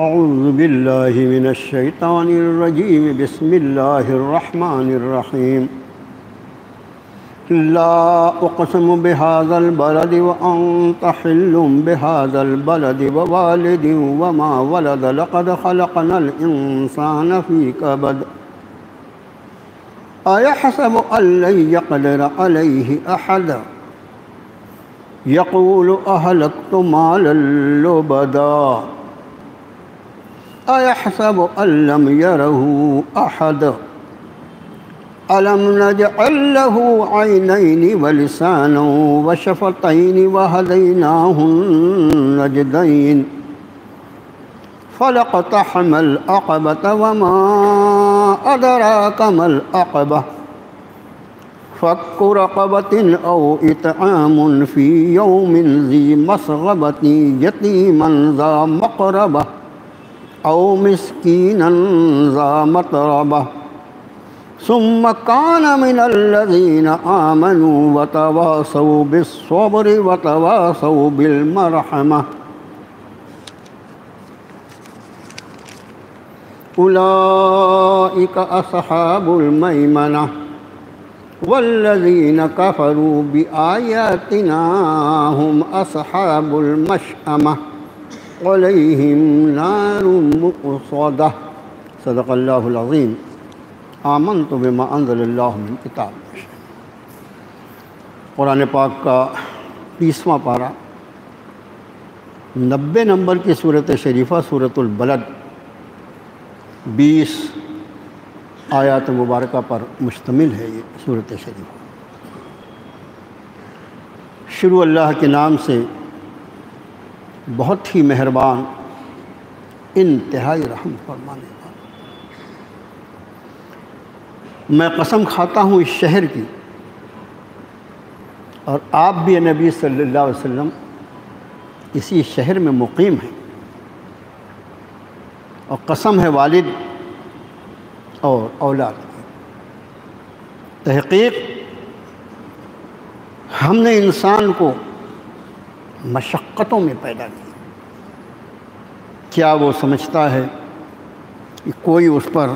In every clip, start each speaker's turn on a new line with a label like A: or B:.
A: اعوذ باللہ من الشیطان الرجیم بسم اللہ الرحمن الرحیم لا اقسم بهذا البلد وانت حل بهذا البلد ووالد وما ولد لقد خلقنا الانسان في كبد ايحسب ان لن يقدر عليه احد يقول اهلكت مالا لبدا ايحسب ان لم يره احد الم نجعل له عينين ولسانا وشفتين وهديناه النجدين فلاقتحم العقبة وما أدراك ما العقبة فك رقبة أو إطعام في يوم ذي مسغبة يتيما ذا مقربة أو مسكينا ذا متربة ثم كان من الذين آمنوا وتواصوا بالصبر وتواصوا بالمرحمة أولئك أصحاب الميمنة والذين كفروا بآياتنا هم أصحاب المشأمة عليهم نار مؤصدة صدق الله العظيم آمنت بما انزل اللہ من کتاب۔ قرآن پاک کا 30واں پارہ 90 نمبر کی صورت شریفہ سورۃ البلد 20 آیات مبارکہ پر مشتمل ہے۔ یہ صورت شریفہ شروع اللہ کے نام سے بہت ہی مہربان انتہائی رحم فرمانے والا۔ میں قسم کھاتا ہوں اس شہر کی، اور آپ بھی نبی صلی اللہ علیہ وسلم اسی شہر میں مقیم ہیں، اور قسم ہے والد اور اولاد کی۔ تحقیق ہم نے انسان کو مشقتوں میں پیدا کیا۔ کیا وہ سمجھتا ہے کہ کوئی اس پر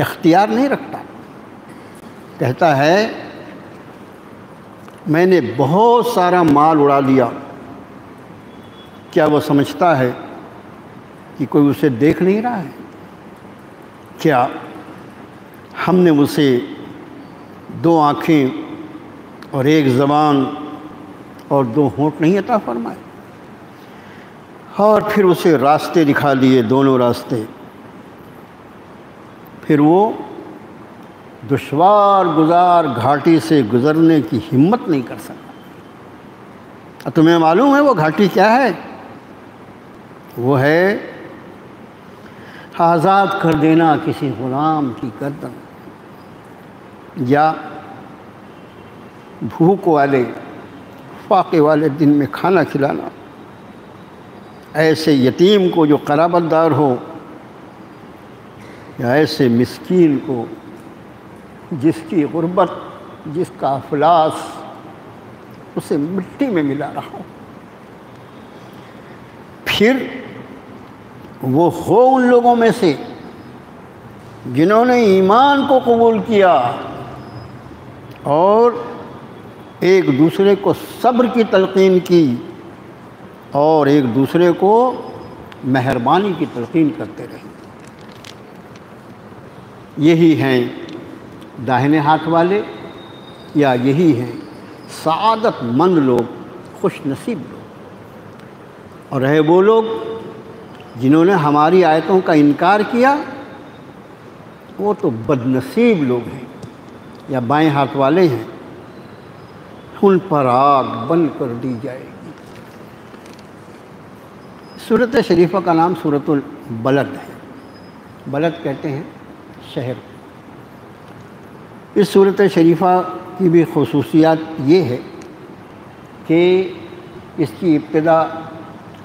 A: اختیار نہیں رکھتا؟ کہتا ہے میں نے بہت سارا مال اڑا دیا، کیا وہ سمجھتا ہے کہ کوئی اسے دیکھ نہیں رہا ہے؟ کیا ہم نے اسے 2 آنکھیں اور 1 زبان اور 2 ہونٹ نہیں عطا فرمائے، اور پھر اسے راستے دکھا دیے، دونوں راستے؟ پھر وہ دشوار گزار گھاٹی سے گزرنے کی ہمت نہیں کر سکتا۔ تمہیں معلوم ہے وہ گھاٹی کیا ہے؟ وہ ہے آزاد کر دینا کسی غلام کی گردن، یا بھوک والے فاقے والے دن میں کھانا کھلانا ایسے یتیم کو جو قرابت دار ہو، یا ایسے مسکین کو جس کی غربت، جس کا افلاس اسے مٹی میں ملا رہا ہو۔ پھر وہ ہو ان لوگوں میں سے جنہوں نے ایمان کو قبول کیا اور ایک دوسرے کو صبر کی تلقین کی، اور ایک دوسرے کو مہربانی کی تلقین کرتے رہے۔ یہی ہیں داہنے ہاتھ والے، یا یہی ہیں سعادت مند لوگ، خوش نصیب لوگ۔ اور رہے وہ لوگ جنہوں نے ہماری آیتوں کا انکار کیا، وہ تو بد نصیب لوگ ہیں، یا بائیں ہاتھ والے ہیں، ان پر آگ بند کر دی جائے گی۔ سورۃ شریفہ کا نام سورۃ البلد ہے۔ بلد کہتے ہیں شہر۔ اس صورت شریفہ کی بھی خصوصیات یہ ہے کہ اس کی ابتدا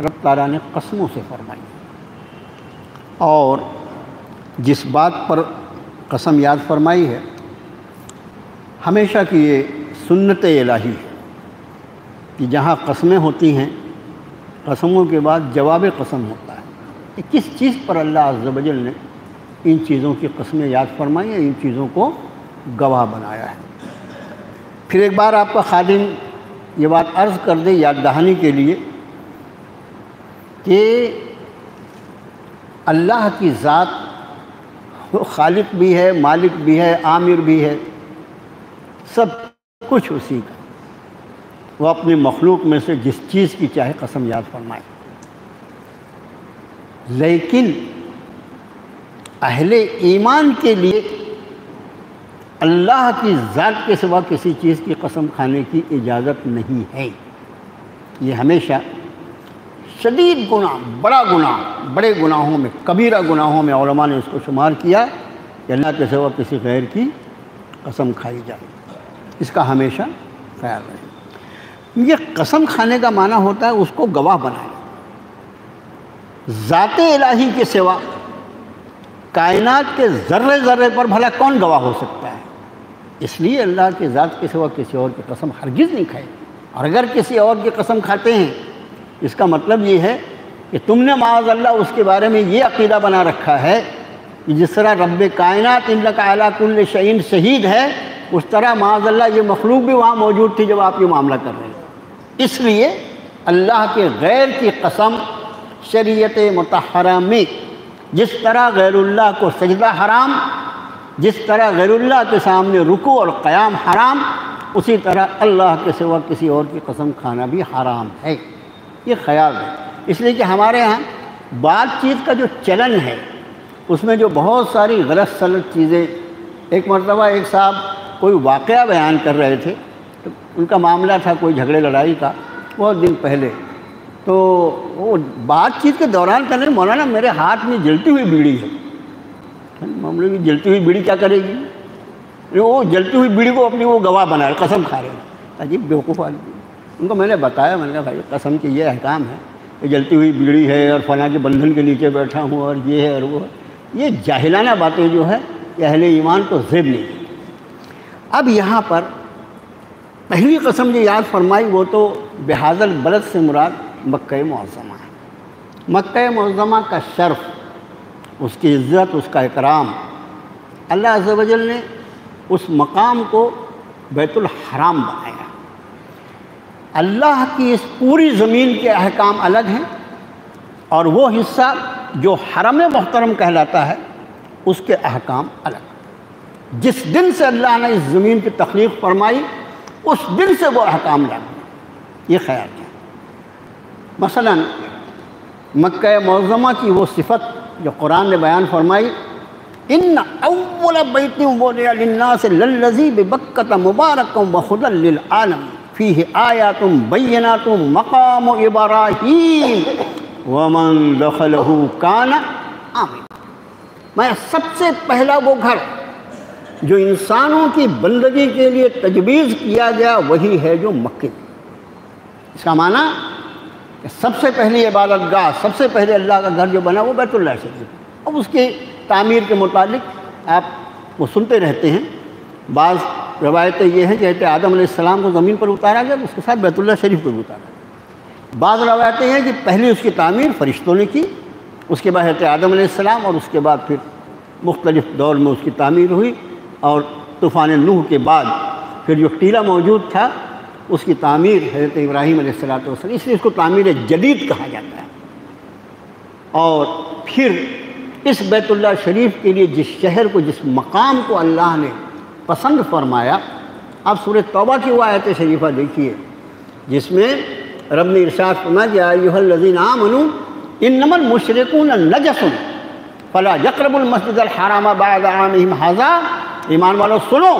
A: رب تعالیٰ نے قسموں سے فرمائی، اور جس بات پر قسم یاد فرمائی ہے ہمیشہ کی یہ سنت الہی ہے کہ جہاں قسمیں ہوتی ہیں قسموں کے بعد جواب قسم ہوتا ہے۔ کہ کس چیز پر اللہ عز و جل نے ان چیزوں کی قسمیں یاد فرمائی ہیں، ان چیزوں کو گواہ بنایا ہے۔ پھر ایک بار آپ کا خادم یہ بات عرض کر دے یاد دہانی کے لیے کہ اللہ کی ذات وہ خالق بھی ہے، مالک بھی ہے، عامر بھی ہے، سب کچھ اسی کا، وہ اپنے مخلوق میں سے جس چیز کی چاہے قسم یاد فرمائے۔ لیکن اہل ایمان کے لیے اللہ کی ذات کے سوا کسی چیز کی قسم کھانے کی اجازت نہیں ہے۔ یہ ہمیشہ شدید گناہ، بڑا گناہ، بڑے گناہوں میں، کبیرہ گناہوں میں علماء نے اس کو شمار کیا کہ اللہ کے سوا کسی غیر کی قسم کھائی جائے، اس کا ہمیشہ خیال رہے۔ یہ قسم کھانے کا معنی ہوتا ہے اس کو گواہ بنانا۔ ذات الہی کے سوا کائنات کے ذرے ذرے پر بھلا کون گواہ ہو سکتا ہے؟ اس لیے اللہ کی ذات کے سوا کسی اور کی قسم ہرگز نہیں کھائے، اور اگر کسی اور کی قسم کھاتے ہیں اس کا مطلب یہ ہے کہ تم نے معاذ اللہ اس کے بارے میں یہ عقیدہ بنا رکھا ہے کہ جس طرح رب کائنات انک علی کل شیء شہید ہے، اس طرح معاذ اللہ یہ مخلوق بھی وہاں موجود تھی جب آپ یہ معاملہ کر رہے ہیں۔ اس لیے اللہ کے غیر کی قسم شریعت مطہرہ میں جس طرح غیر اللہ کو سجدہ حرام، جس طرح غیر اللہ کے سامنے رکوع اور قیام حرام، اسی طرح اللہ کے سوا کسی اور کی قسم کھانا بھی حرام ہے۔ یہ خیال ہے، اس لیے کہ ہمارے ہاں بات چیت کا جو چلن ہے اس میں جو بہت ساری غلط سلط چیزیں، ایک مرتبہ ایک صاحب کوئی واقعہ بیان کر رہے تھے، تو ان کا معاملہ تھا کوئی جھگڑے لڑائی کا بہت دن پہلے، تو وہ بات چیت کے دوران کہنے لگے مولانا میرے ہاتھ میں جلتی ہوئی بیڑی ہے۔ معاملے کی جلتی ہوئی بیڑی کیا کرے گی؟ وہ جلتی ہوئی بیڑی کو اپنی وہ گواہ بنا رہے، قسم کھا رہے ہیں۔ عجیب بیوقوف آدمی۔ ان کو میں نے بتایا، میں نے کہا بھائی قسم کے یہ احکام ہے کہ جلتی ہوئی بیڑی ہے اور فلاں کے بندھن کے نیچے بیٹھا ہوں اور یہ ہے اور وہ ہے، یہ جاہلانہ باتیں جو ہے یہ اہل ایمان کو زیب نہیں دیتی۔ اب یہاں پر پہلی قسم جو یاد فرمائی وہ تو بہذا البلد سے مراد مکہ معظمہ ہے۔ مکہ معظمہ کا شرف، اس کی عزت، اس کا اکرام، اللہ عز و جل نے اس مقام کو بیت الحرام بنایا۔ اللہ کی اس پوری زمین کے احکام الگ ہیں، اور وہ حصہ جو حرم محترم کہلاتا ہے اس کے احکام الگ۔ جس دن سے اللہ نے اس زمین کی تخلیق فرمائی اس دن سے وہ احکام لاگو۔ یہ خیال ہے۔ مثلا مکہ معظمہ کی وہ صفت جو قرآن نے بیان فرمائی، ان اول بیت وضع للناس للذی ببکۃ مبارکا وہدی للعالمین فیہ آیات بینات مقام ابراہیم ومن دخلہ کان آمنا۔ میں سب سے پہلا وہ گھر جو انسانوں کی بندگی کے لیے تجویز کیا گیا وہی ہے جو مکے۔ اس کا معنی کہ سب سے پہلی عبادت گاہ، سب سے پہلے اللہ کا گھر جو بنا وہ بیت اللہ شریف۔ اب اس کی تعمیر کے متعلق آپ وہ سنتے رہتے ہیں، بعض روایتیں یہ ہیں کہ حضرت آدم علیہ السلام کو زمین پر اتارا گیا، اس کے ساتھ بیت اللہ شریف کو بھی اتارا گیا۔ بعض روایتیں ہیں کہ پہلی اس کی تعمیر فرشتوں نے کی، اس کے بعد حضرت آدم علیہ السلام، اور اس کے بعد پھر مختلف دور میں اس کی تعمیر ہوئی، اور طوفان نوح کے بعد پھر جو ٹیلہ موجود تھا اس کی تعمیر حضرت ابراہیم علیہ السلام، اس لیے اس کو تعمیر جدید کہا جاتا ہے۔ اور پھر اس بیت اللہ شریف کے لیے جس شہر کو، جس مقام کو اللہ نے پسند فرمایا، آپ سورہ توبہ کی وہ آیت شریفہ دیکھیے جس میں رب نے ارشاد فرمایا یا ایھا الذین آمنوا انما المشرکون نجس فلا یقربوا المسجد الحرام بعد عامہم ھذا۔ ایمان والو سنو،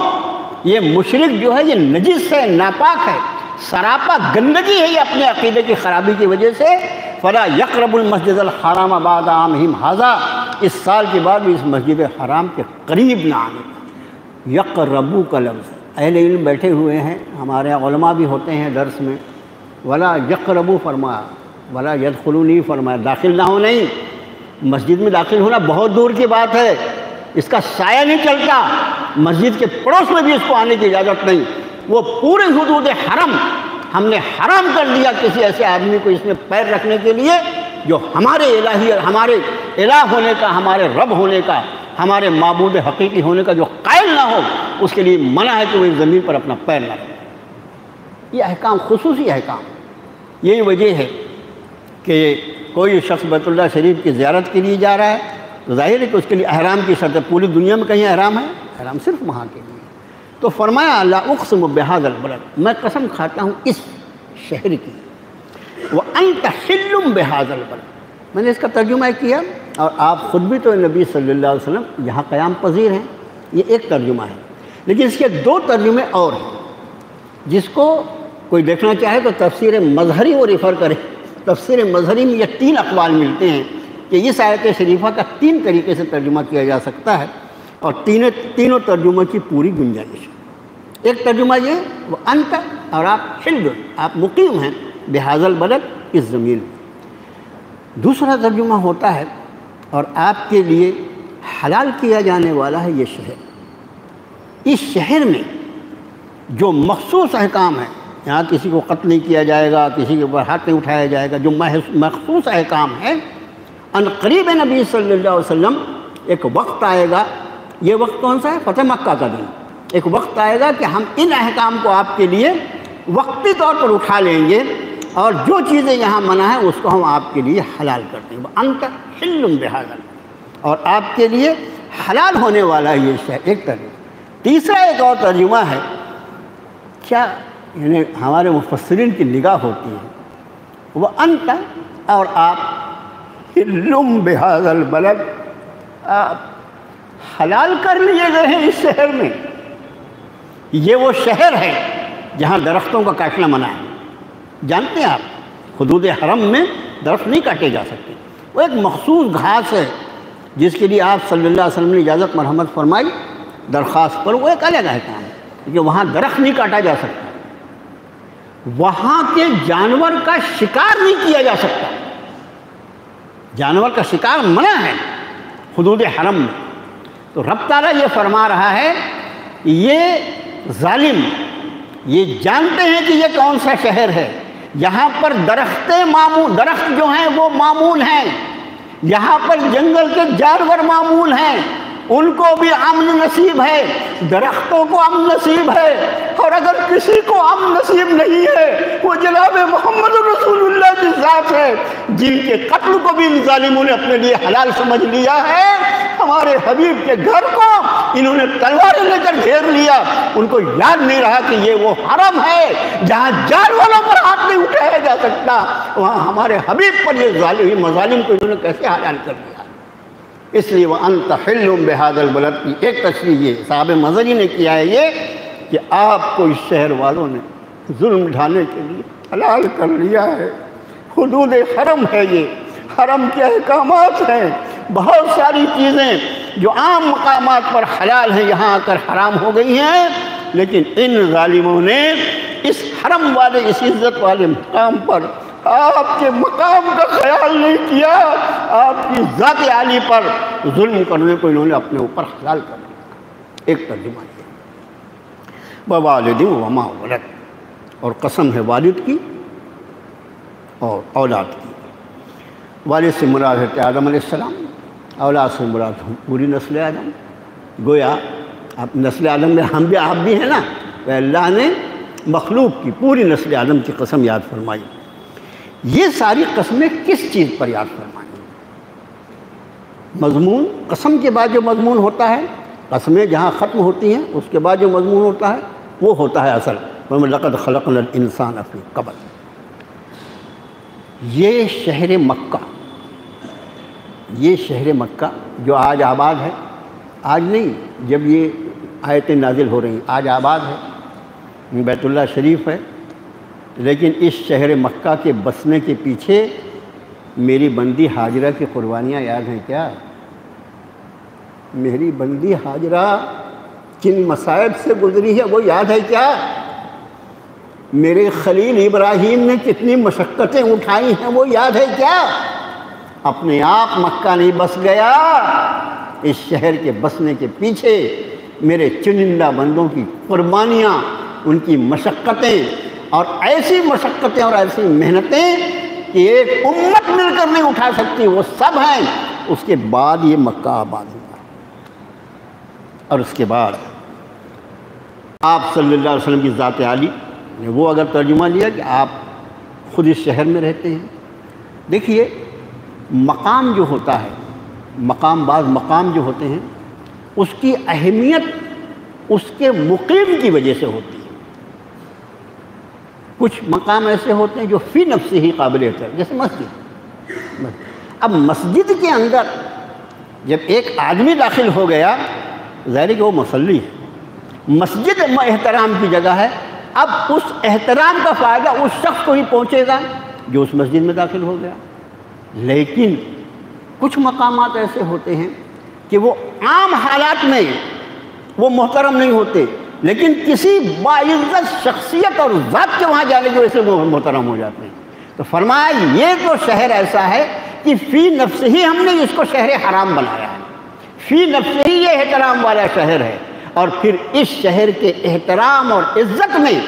A: یہ مشرک جو ہے یہ نجس ہے، ناپاک ہے، سراپا گندگی ہے یہ اپنے عقیدے کی خرابی کی وجہ سے۔ فلا یقرب المسجد الحرام بعد عامہم ھذا، اس سال کے بعد بھی اس مسجد حرام کے قریب نہ آنے۔ یقربو کا لفظ اہل علم بیٹھے ہوئے ہیں، ہمارے علماء بھی ہوتے ہیں درس میں، ولا یقربو فرمایا، ولا یدخلوا نہیں فرمایا، داخل نہ ہو نہیں۔ مسجد میں داخل ہونا بہت دور کی بات ہے، اس کا سایہ نہیں چلتا، مسجد کے پڑوس میں بھی اس کو آنے کی اجازت نہیں۔ وہ پورے حدود حرم ہم نے حرام کر دیا کسی ایسے آدمی کو اس میں پیر رکھنے کے لیے جو ہمارے الہی اور ہمارے الہ ہونے کا، ہمارے رب ہونے کا، ہمارے معبود حقیقی ہونے کا جو قائل نہ ہو، اس کے لیے منع ہے کہ وہ اس زمین پر اپنا پیر نہ رکھے۔ یہ احکام خصوصی احکام، یہی وجہ ہے کہ کوئی شخص بیت اللہ شریف کی زیارت کے لیے جا رہا ہے تو ظاہر ہے کہ اس کے لیے احرام کی شرط ہے۔ پوری دنیا میں کہیں احرام ہے؟ احرام صرف وہاں کے لیے۔ تو فرمایا لا اقسم بہذا البلد، میں قسم کھاتا ہوں اس شہر کی، وانت حل بہذا البلد۔ میں نے اس کا ترجمہ کیا، اور آپ خود بھی تو نبی صلی اللہ علیہ وسلم یہاں قیام پذیر ہیں، یہ ایک ترجمہ ہے، لیکن اس کے دو ترجمے اور ہیں۔ جس کو کوئی دیکھنا چاہے تو تفسیر مظہری وہ ریفر کرے۔ تفسیر مظہری میں یہ 3 اقوال ملتے ہیں کہ اس آیت شریفہ کا 3 طریقے سے ترجمہ کیا جا سکتا ہے، اور تینوں ترجموں کی پوری گنجائش ہے۔ ایک ترجمہ یہ وہ انت، اور آپ حل، آپ مقیم ہیں بہذا البلد، اس زمین میں۔ دوسرا ترجمہ ہوتا ہے اور آپ کے لیے حلال کیا جانے والا ہے یہ شہر۔ اس شہر میں جو مخصوص احکام ہیں، یہاں کسی کو قتل نہیں کیا جائے گا، کسی کے اوپر ہاتھ نہیں اٹھایا جائے گا، جو مخصوص احکام ہیں، ان قریب نبی صلی اللہ علیہ وسلم ایک وقت آئے گا۔ یہ وقت کون سا ہے؟ فتح مکہ کا دن۔ ایک وقت آئے گا کہ ہم ان احکام کو آپ کے لیے وقتی طور پر اٹھا لیں گے، اور جو چیزیں یہاں منع ہیں اس کو ہم آپ کے لیے حلال کرتے ہیں۔ انت حل بہذا، اور آپ کے لیے حلال ہونے والا ہے یہ شہر، ایک ترجمہ۔ تیسرا ایک اور ترجمہ ہے، کیا یعنی ہمارے مفسرین کی نگاہ ہوتی ہے، وہ انت، اور آپ حل بہذا البلد، آپ حلال کر لیے گئے ہیں اس شہر میں۔ یہ وہ شہر ہے جہاں درختوں کا کاٹنا منع ہے۔ جانتے ہیں آپ حدود حرم میں درخت نہیں کاٹے جا سکتے، وہ ایک مخصوص گھاس ہے جس کے لیے آپ صلی اللہ علیہ وسلم نے اجازت مرحمت فرمائی درخواست پر، وہ ایک الگ احکام ہے کہ وہاں درخت نہیں کاٹا جا سکتا، وہاں کے جانور کا شکار نہیں کیا جا سکتا، جانور کا شکار منع ہے حدود حرم میں۔ تو رب تعالیٰ یہ فرما رہا ہے، یہ ظالم یہ جانتے ہیں کہ یہ کون سا شہر ہے، یہاں پر درخت جو ہیں وہ معمول ہیں، یہاں پر جنگل کے جانور معمول ہیں، ان کو بھی امن نصیب ہے، درختوں کو امن نصیب ہے، اور اگر کسی کو امن نصیب نہیں ہے وہ جناب محمد رسول اللہ کی ذات ہے، جن کے قتل کو بھی ان ظالموں نے اپنے لیے حلال سمجھ لیا ہے۔ ہمارے حبیب کے گھر کو انہوں نے تلواریں لے کر گھیر لیا، ان کو یاد نہیں رہا کہ یہ وہ حرم ہے جہاں جانوروں پر ہاتھ نہیں اٹھایا جا سکتا، وہاں ہمارے حبیب پر یہ مظالم کو انہوں نے کیسے حلال کر دیا۔ اس لیے وَأَنْتَ حِلٌّ بِهَذَا الْبَلَدِ کی ایک تشریح یہ صحابہ مظہری نے کیا ہے، یہ کہ آپ کو اس شہر والوں نے ظلم ڈھانے کے لیے حلال کر لیا ہے۔ حدود حرم ہے، یہ حرم کے احکامات ہیں، بہت ساری چیزیں جو عام مقامات پر حلال ہیں یہاں آ کر حرام ہو گئی ہیں، لیکن ان ظالموں نے اس حرم والے، اس عزت والے مقام پر آپ کے مقام کا خیال نہیں کیا، آپ کی ذات عالی پر ظلم کرنے کو انہوں نے اپنے اوپر حلال کر دیا۔ ایک ترجمہ ہے وَوَالِدٍ وَمَا وَلَدَ، اور قسم ہے والد کی اور اولاد کی۔ والد سے مراد ہے آدم علیہ السلام، اولاد سے مراد پوری نسل آدم۔ گویا اب نسل آدم میں ہم بھی آپ بھی ہیں نا، تو اللہ نے مخلوق کی پوری نسل آدم کی قسم یاد فرمائی۔ یہ ساری قسمیں کس چیز پر یاد فرمائی؟ مضمون، قسم کے بعد جو مضمون ہوتا ہے، قسمیں جہاں ختم ہوتی ہیں اس کے بعد جو مضمون ہوتا ہے وہ ہوتا ہے اصل۔ وَلَقَدْ خَلَقْنَا الْإِنسَانَ فِي قَبْلِ، یہ شہر مکہ، یہ شہر مکہ جو آج آباد ہے، آج نہیں جب یہ آیتیں نازل ہو رہی ہیں، آج آباد ہے، بیت اللہ شریف ہے، لیکن اس شہر مکہ کے بسنے کے پیچھے میری بندی ہاجرہ کی قربانیاں یاد ہیں کیا؟ میری بندی ہاجرہ کن مصائب سے گزری ہے وہ یاد ہے کیا؟ میرے خلیل ابراہیم نے کتنی مشقتیں اٹھائی ہیں وہ یاد ہے کیا؟ اپنے آپ مکہ نہیں بس گیا، اس شہر کے بسنے کے پیچھے میرے چنندہ بندوں کی قربانیاں، ان کی مشقتیں، اور ایسی مشقتیں اور ایسی محنتیں کہ ایک امت مل کر نہیں اٹھا سکتی، وہ سب ہیں۔ اس کے بعد یہ مکہ آباد ہوا، اور اس کے بعد آپ صلی اللہ علیہ وسلم کی ذات عالی نے وہ اگر ترجمہ لیا کہ آپ خود اس شہر میں رہتے ہیں۔ دیکھیے مقام جو ہوتا ہے، بعض مقام جو ہوتے ہیں اس کی اہمیت اس کے مقیم کی وجہ سے ہوتی ہے۔ کچھ مقام ایسے ہوتے ہیں جو فی نفس ہی قابل احترام، جیسے مسجد۔ اب مسجد کے اندر جب ایک آدمی داخل ہو گیا، ظاہر ہے کہ وہ مصلی ہے، مسجد احترام کی جگہ ہے، اب اس احترام کا فائدہ اس شخص کو ہی پہنچے گا جو اس مسجد میں داخل ہو گیا۔ لیکن کچھ مقامات ایسے ہوتے ہیں کہ وہ عام حالات میں وہ محترم نہیں ہوتے، لیکن کسی باعزت شخصیت اور ذات کے وہاں جانے کی وجہ سے وہ محترم ہو جاتے ہیں۔ تو فرمایا یہ تو شہر ایسا ہے کہ فی نفس ہی ہم نے اس کو شہر حرام بنایا ہے، فی نفس ہی یہ احترام والا شہر ہے، اور پھر اس شہر کے احترام اور عزت میں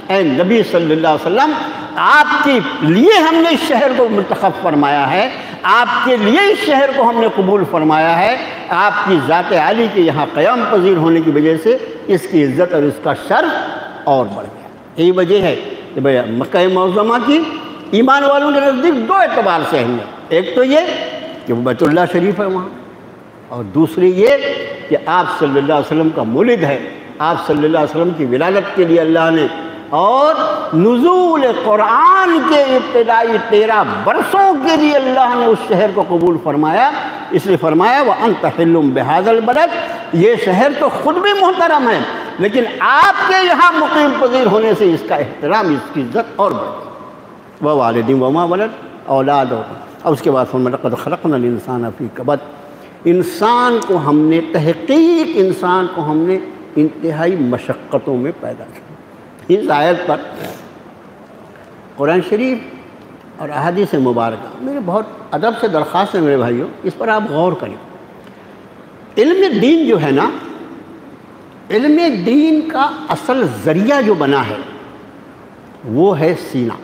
A: اے نبی صلی اللہ علیہ وسلم آپ کے لیے ہم نے اس شہر کو منتخب فرمایا ہے، آپ کے لیے اس شہر کو ہم نے قبول فرمایا ہے۔ آپ کی ذات عالی کے یہاں قیام پذیر ہونے کی وجہ سے اس کی عزت اور اس کا شرف اور بڑھ گیا۔ یہی وجہ ہے کہ بھئی مکہ معظمہ کی ایمان والوں کے نزدیک دو اعتبار سے اہمیت، ایک تو یہ کہ وہ بیت اللہ شریف ہے وہاں، اور دوسری یہ کہ آپ صلی اللہ علیہ وسلم کا مولد ہے، آپ صلی اللہ علیہ وسلم کی ولادت کے لیے اللہ نے اور نزول قرآن کے ابتدائی 13 برسوں کے لیے اللہ نے اس شہر کو قبول فرمایا، اس لیے فرمایا وَأَنْتَ حِلٌّ بِهَذَا الْبَلَدِ، یہ شہر تو خود بھی محترم ہے، لیکن آپ کے یہاں مقیم پذیر ہونے سے اس کا احترام، اس کی عزت اور بڑھ گئی۔ وَوَالِدٍ وَمَا وَلَدَ، اولاد اور اس کے بعد فرمایا لَقَدْ خَلَقْنَا الْإِنسَانَ فِي كَبَدٍ، انسان کو ہم نے تحقیق انسان کو ہم نے انتہائی مشقتوں میں پیدا کیا۔ اس آیت پر قرآن شریف اور احادیث مبارکہ، میرے بہت ادب سے درخواست ہے میرے بھائیوں، اس پر آپ غور کریں۔ علم دین جو ہے نا، علم دین کا اصل ذریعہ جو بنا ہے وہ ہے سینہ۔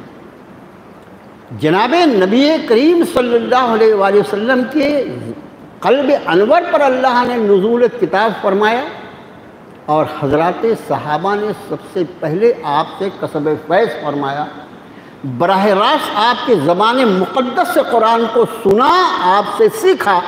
A: جناب نبی کریم صلی اللہ علیہ وآلہ وسلم کے قلب انور پر اللہ نے نزول کتاب فرمایا، اور حضرات صحابہ نے سب سے پہلے آپ سے کسب فیض فرمایا، براہ راست آپ کے زبان مقدس سے قرآن کو سنا، آپ سے سیکھا،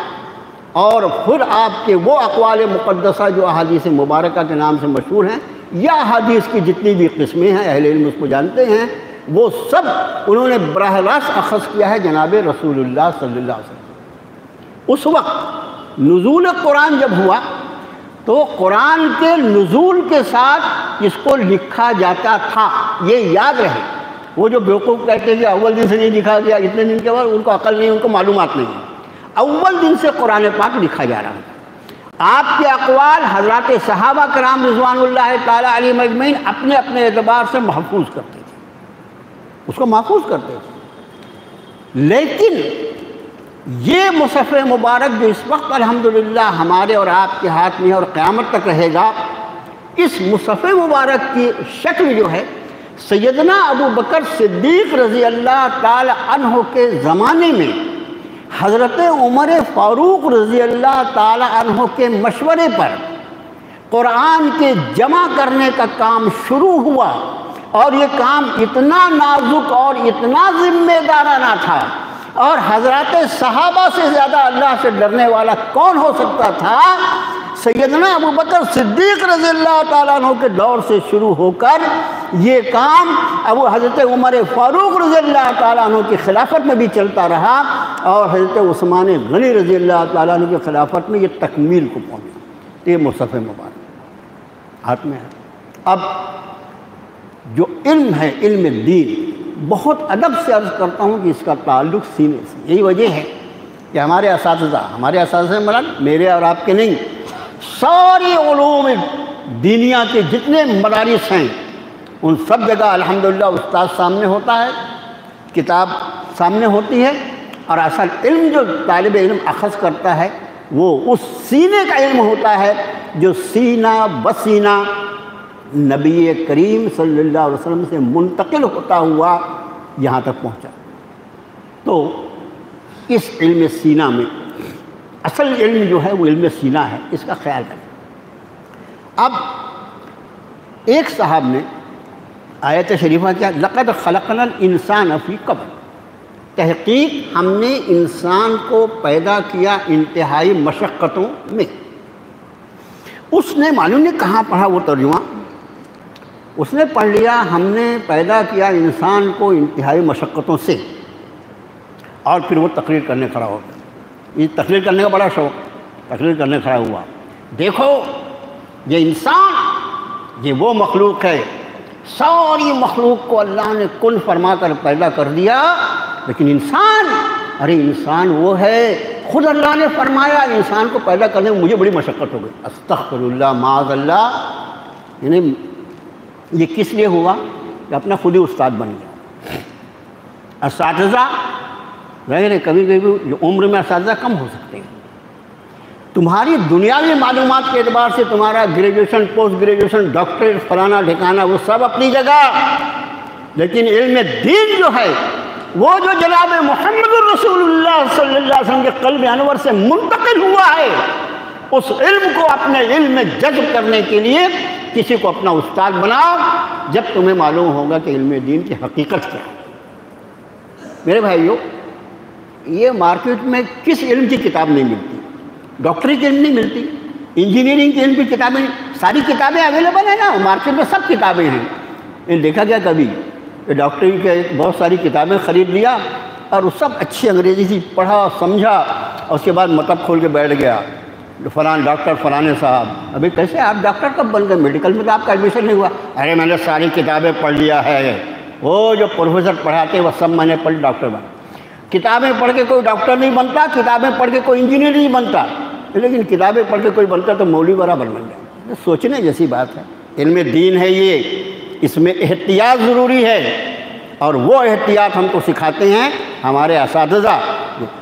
A: اور پھر آپ کے وہ اقوال مقدسہ جو احادیث مبارکہ کے نام سے مشہور ہیں، یا احادیث کی جتنی بھی قسمیں ہیں اہل علم اس کو جانتے ہیں، وہ سب انہوں نے براہ راست اخذ کیا ہے جناب رسول اللہ صلی اللہ علیہ وسلم۔ اس وقت نزول قرآن جب ہوا تو قرآن کے نزول کے ساتھ اس کو لکھا جاتا تھا، یہ یاد رہے۔ وہ جو بیوقوف کہتے ہیں کہ اول دن سے نہیں لکھا گیا، اتنے دن کے بعد، ان کو عقل نہیں، ان کو معلومات نہیں ہے۔ اول دن سے قرآن پاک لکھا جا رہا ہے۔ آپ کے اقوال حضرات صحابہ کرام رضوان اللہ تعالیٰ علیہم اجمعین اپنے اپنے اعتبار سے محفوظ کرتے تھے، اس کو محفوظ کرتے تھے۔ لیکن یہ مصحف مبارک جو اس وقت الحمدللہ ہمارے اور آپ کے ہاتھ میں ہے اور قیامت تک رہے گا، اس مصحف مبارک کی شکل جو ہے سیدنا ابو بکر صدیق رضی اللہ تعالی عنہ کے زمانے میں حضرت عمر فاروق رضی اللہ تعالی عنہ کے مشورے پر قرآن کے جمع کرنے کا کام شروع ہوا، اور یہ کام اتنا نازک اور اتنا ذمہ دارانہ تھا، اور حضرات صحابہ سے زیادہ اللہ سے ڈرنے والا کون ہو سکتا تھا؟ سیدنا ابو بکر صدیق رضی اللہ تعالیٰ عنہ کے دور سے شروع ہو کر یہ کام حضرت عمر فاروق رضی اللہ تعالیٰ عنہ کی خلافت میں بھی چلتا رہا، اور حضرت عثمان غنی رضی اللہ تعالیٰ عنہ کی خلافت میں یہ تکمیل کو پہنچا۔ یہ مصحف مبارک ہاتھ میں ہے۔ اب جو علم ہے، علم دین، بہت ادب سے عرض کرتا ہوں کہ اس کا تعلق سینے سے، یہی وجہ ہے کہ ہمارے اساتذہ مراد میرے اور آپ کے نہیں، ساری علوم دینیا کے جتنے مدارس ہیں ان سب جگہ الحمدللہ استاد سامنے ہوتا ہے، کتاب سامنے ہوتی ہے، اور اصل علم جو طالب علم اخذ کرتا ہے وہ اس سینے کا علم ہوتا ہے جو سینہ بسینہ نبی کریم صلی اللہ علیہ وسلم سے منتقل ہوتا ہوا یہاں تک پہنچا۔ تو اس علم سینہ میں اصل علم جو ہے وہ علم سینہ ہے، اس کا خیال رکھیں۔ اب ایک صاحب نے آیت شریفہ کیا، لقد خلقنا الانسان فی کبد، تحقیق ہم نے انسان کو پیدا کیا انتہائی مشقتوں میں۔ اس نے معلوم نہیں کہاں پڑھا وہ ترجمہ، اس نے پڑھ لیا ہم نے پیدا کیا انسان کو انتہائی مشقتوں سے، اور پھر وہ تقریر کرنے کھڑا ہو گیا۔ یہ تقریر کرنے کا بڑا شوق، تقریر کرنے کھڑا ہوا، دیکھو یہ انسان، یہ وہ مخلوق ہے، ساری مخلوق کو اللہ نے کن فرما کر پیدا کر دیا، لیکن انسان، ارے انسان وہ ہے، خود اللہ نے فرمایا انسان کو پیدا کرنے میں مجھے بڑی مشقت ہو گئی۔ استغفر اللہ، معاذ اللہ، یعنی یہ کس لیے ہوا کہ اپنا خود ہی استاد بن گیا۔ اساتذہ ظاہر ہے کبھی کبھی جو عمر میں اساتذہ کم ہو سکتے ہیں، تمہاری دنیاوی معلومات کے اعتبار سے تمہارا گریجویشن، پوسٹ گریجویشن، ڈاکٹریٹ، فلانا ٹھکانا وہ سب اپنی جگہ، لیکن علم دین جو ہے وہ جو جناب محمد رسول اللہ صلی اللہ علیہ وسلم کے قلب انور سے منتقل ہوا ہے، اس علم کو اپنے علم میں جذب کرنے کے لیے کسی کو اپنا استاد بناؤ، جب تمہیں معلوم ہوگا کہ علم دین کی حقیقت کیا ہے۔ میرے بھائیو، یہ مارکیٹ میں کس علم کی کتاب نہیں ملتی؟ ڈاکٹری کی علم نہیں ملتی، انجینئرنگ کی علم کی کتابیں، ساری کتابیں اویلیبل ہیں نا مارکیٹ میں، سب کتابیں ہیں۔ دیکھا گیا کبھی کہ ڈاکٹری کے بہت ساری کتابیں خرید لیا اور وہ سب اچھی انگریزی سے پڑھا سمجھا، اور اس کے بعد مطلب کھول کے بیٹھ گیا، فلاں ڈاکٹر فلانے صاحب، ابھی کیسے آپ ڈاکٹر کب بن گئے؟ میڈیکل میں تو آپ کا ایڈمیشن نہیں ہوا۔ ارے میں نے ساری کتابیں پڑھ لیا ہے، وہ جو پروفیسر پڑھاتے ہیں وہ سب میں نے پڑھ ڈاکٹر بنا۔ کتابیں پڑھ کے کوئی ڈاکٹر نہیں بنتا، کتابیں پڑھ کے کوئی انجینئر نہیں بنتا، لیکن کتابیں پڑھ کے کوئی بنتا تو مولوی برابر بن جائے۔ سوچنے جیسی بات ہے۔ علم دین ہے یہ، اس میں احتیاط ضروری ہے، اور وہ احتیاط ہم کو سکھاتے ہیں ہمارے اساتذہ۔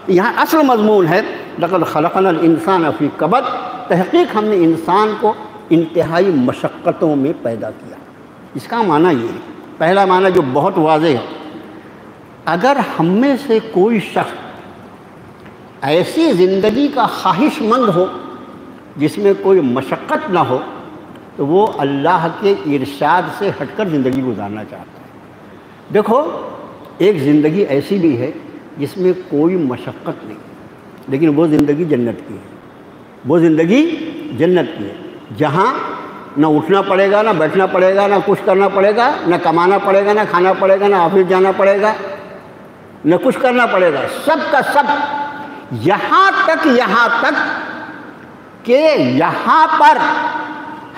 A: یہاں اصل مضمون ہے لقد خلقنا الانسان فی کبد، تحقیق ہم نے انسان کو انتہائی مشقتوں میں پیدا کیا۔ اس کا معنی یہ ہے، پہلا معنی جو بہت واضح ہے، اگر ہم میں سے کوئی شخص ایسی زندگی کا خواہش مند ہو جس میں کوئی مشقت نہ ہو، تو وہ اللہ کے ارشاد سے ہٹ کر زندگی گزارنا چاہتا ہے۔ دیکھو، ایک زندگی ایسی بھی ہے جس میں کوئی مشقت نہیں، لیکن وہ زندگی جنت کی ہے، وہ زندگی جنت کی ہے، جہاں نہ اٹھنا پڑے گا، نہ بیٹھنا پڑے گا، نہ کچھ کرنا پڑے گا، نہ کمانا پڑے گا، نہ کھانا پڑے گا، نہ آفس جانا پڑے گا، نہ کچھ کرنا پڑے گا، سب کا سب، یہاں تک کہ یہاں پر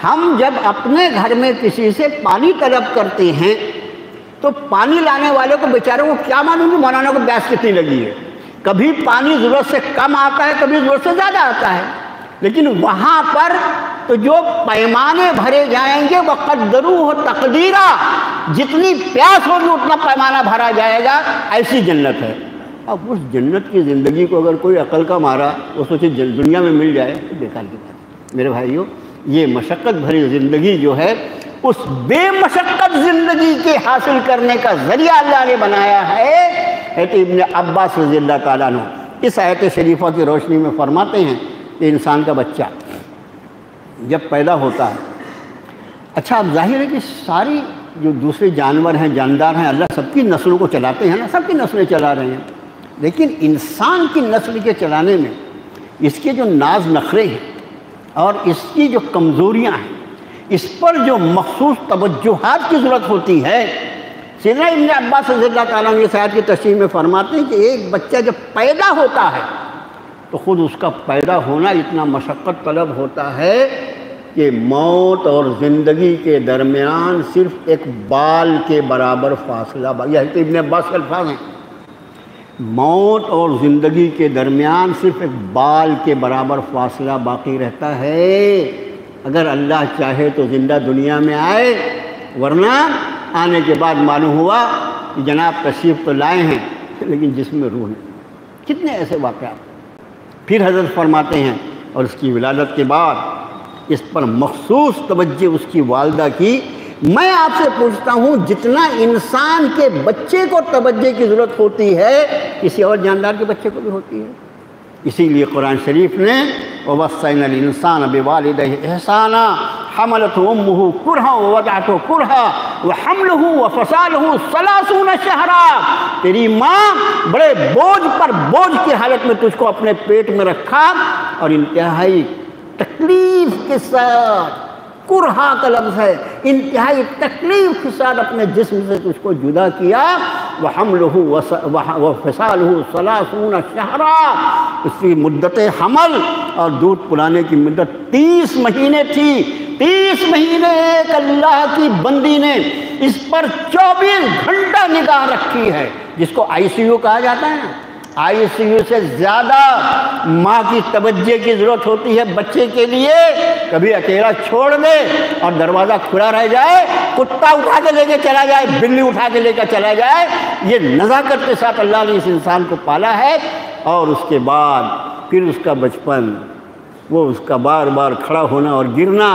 A: ہم جب اپنے گھر میں کسی سے پانی طلب کرتے ہیں تو پانی لانے والے کو بیچاروں کو کیا معلوم کہ مولانا کو پیاس کتنی لگی ہے؟ کبھی پانی ضرورت سے کم آتا ہے، کبھی ضرورت سے زیادہ آتا ہے، لیکن وہاں پر تو جو پیمانے بھرے جائیں گے وہ قدروا تقدیرا، جتنی پیاس ہوگی اتنا پیمانہ بھرا جائے گا، ایسی جنت ہے۔ اب اس جنت کی زندگی کو اگر کوئی عقل کا مارا وہ سوچے دنیا میں مل جائے تو بیکار کی بات۔ میرے بھائیو، یہ مشقت بھری زندگی جو ہے، اس بے مشقت زندگی کے حاصل کرنے کا ذریعہ اللہ نے بنایا ہے۔ حضرت ابن عباس رضی اللہ تعالیٰ عنہ اس آیت شریفہ کی روشنی میں فرماتے ہیں کہ انسان کا بچہ جب پیدا ہوتا ہے، اچھا اب ظاہر ہے کہ ساری جو دوسرے جانور ہیں، جاندار ہیں، اللہ سب کی نسلوں کو چلاتے ہیں نا، سب کی نسلیں چلا رہے ہیں، لیکن انسان کی نسل کے چلانے میں اس کے جو ناز نخرے ہیں اور اس کی جو کمزوریاں ہیں، اس پر جو مخصوص توجہات کی ضرورت ہوتی ہے، سیدنا ابن عباس رضی اللہ تعالیٰ عنہ اس آیت کی تشریح میں فرماتے ہیں کہ ایک بچہ جب پیدا ہوتا ہے تو خود اس کا پیدا ہونا اتنا مشقت طلب ہوتا ہے کہ موت اور زندگی کے درمیان صرف ایک بال کے برابر فاصلہ، یہ ابن عباس کے الفاظ ہیں، موت اور زندگی کے درمیان صرف ایک بال کے برابر فاصلہ باقی رہتا ہے۔ اگر اللہ چاہے تو زندہ دنیا میں آئے، ورنہ آنے کے بعد معلوم ہوا کہ جناب تشریف تو لائے ہیں لیکن جسم میں روح نہیں۔ کتنے ایسے واقعات۔ پھر حضرت فرماتے ہیں اور اس کی ولادت کے بعد اس پر مخصوص توجہ اس کی والدہ کی۔ میں آپ سے پوچھتا ہوں، جتنا انسان کے بچے کو توجہ کی ضرورت ہوتی ہے کسی اور جاندار کے بچے کو بھی ہوتی ہے۔ اسی لیے قرآن شریف نے وَوَصَّيْنَا الْإِنسَانَ بِوَالِدَيْهِ إِحْسَانًا حَمَلَتْهُ أُمُّهُ كُرْهًا وَوَضَعَتْهُ كُرْهًا وَحَمْلُهُ وَفِصَالُهُ 30 شهرًا، تیری ماں بڑے بوجھ پر بوجھ کی حالت میں تجھ کو اپنے پیٹ میں رکھا اور انتہائی تکلیف کے ساتھ، کرہا کا لفظ ہے، انتہائی تکلیف کے ساتھ اپنے جسم سے تجھ کو جدا کیا۔ وَحَمْلُهُ وَفِصَالُهُ 30 شهرًا، اس کی مدت حمل اور دودھ پلانے کی مدت 30 مہینے تھی۔ 30 مہینے ایک اللہ کی بندی نے اس پر 24 گھنٹہ نگاہ رکھی ہے، جس کو آئی سی یو کہا جاتا ہے نا۔ آئی سی یو سے زیادہ ماں کی توجہ کی ضرورت ہوتی ہے بچے کے لیے۔ کبھی اکیلا چھوڑ دے اور دروازہ کھلا رہ جائے، کتا اٹھا کے لے کے چلا جائے، بلی اٹھا کے لے کے چلا جائے، یہ نزاکت کے ساتھ اللہ نے اس انسان کو پالا ہے۔ اور اس کے بعد پھر اس کا بچپن، وہ اس کا بار بار کھڑا ہونا اور گرنا،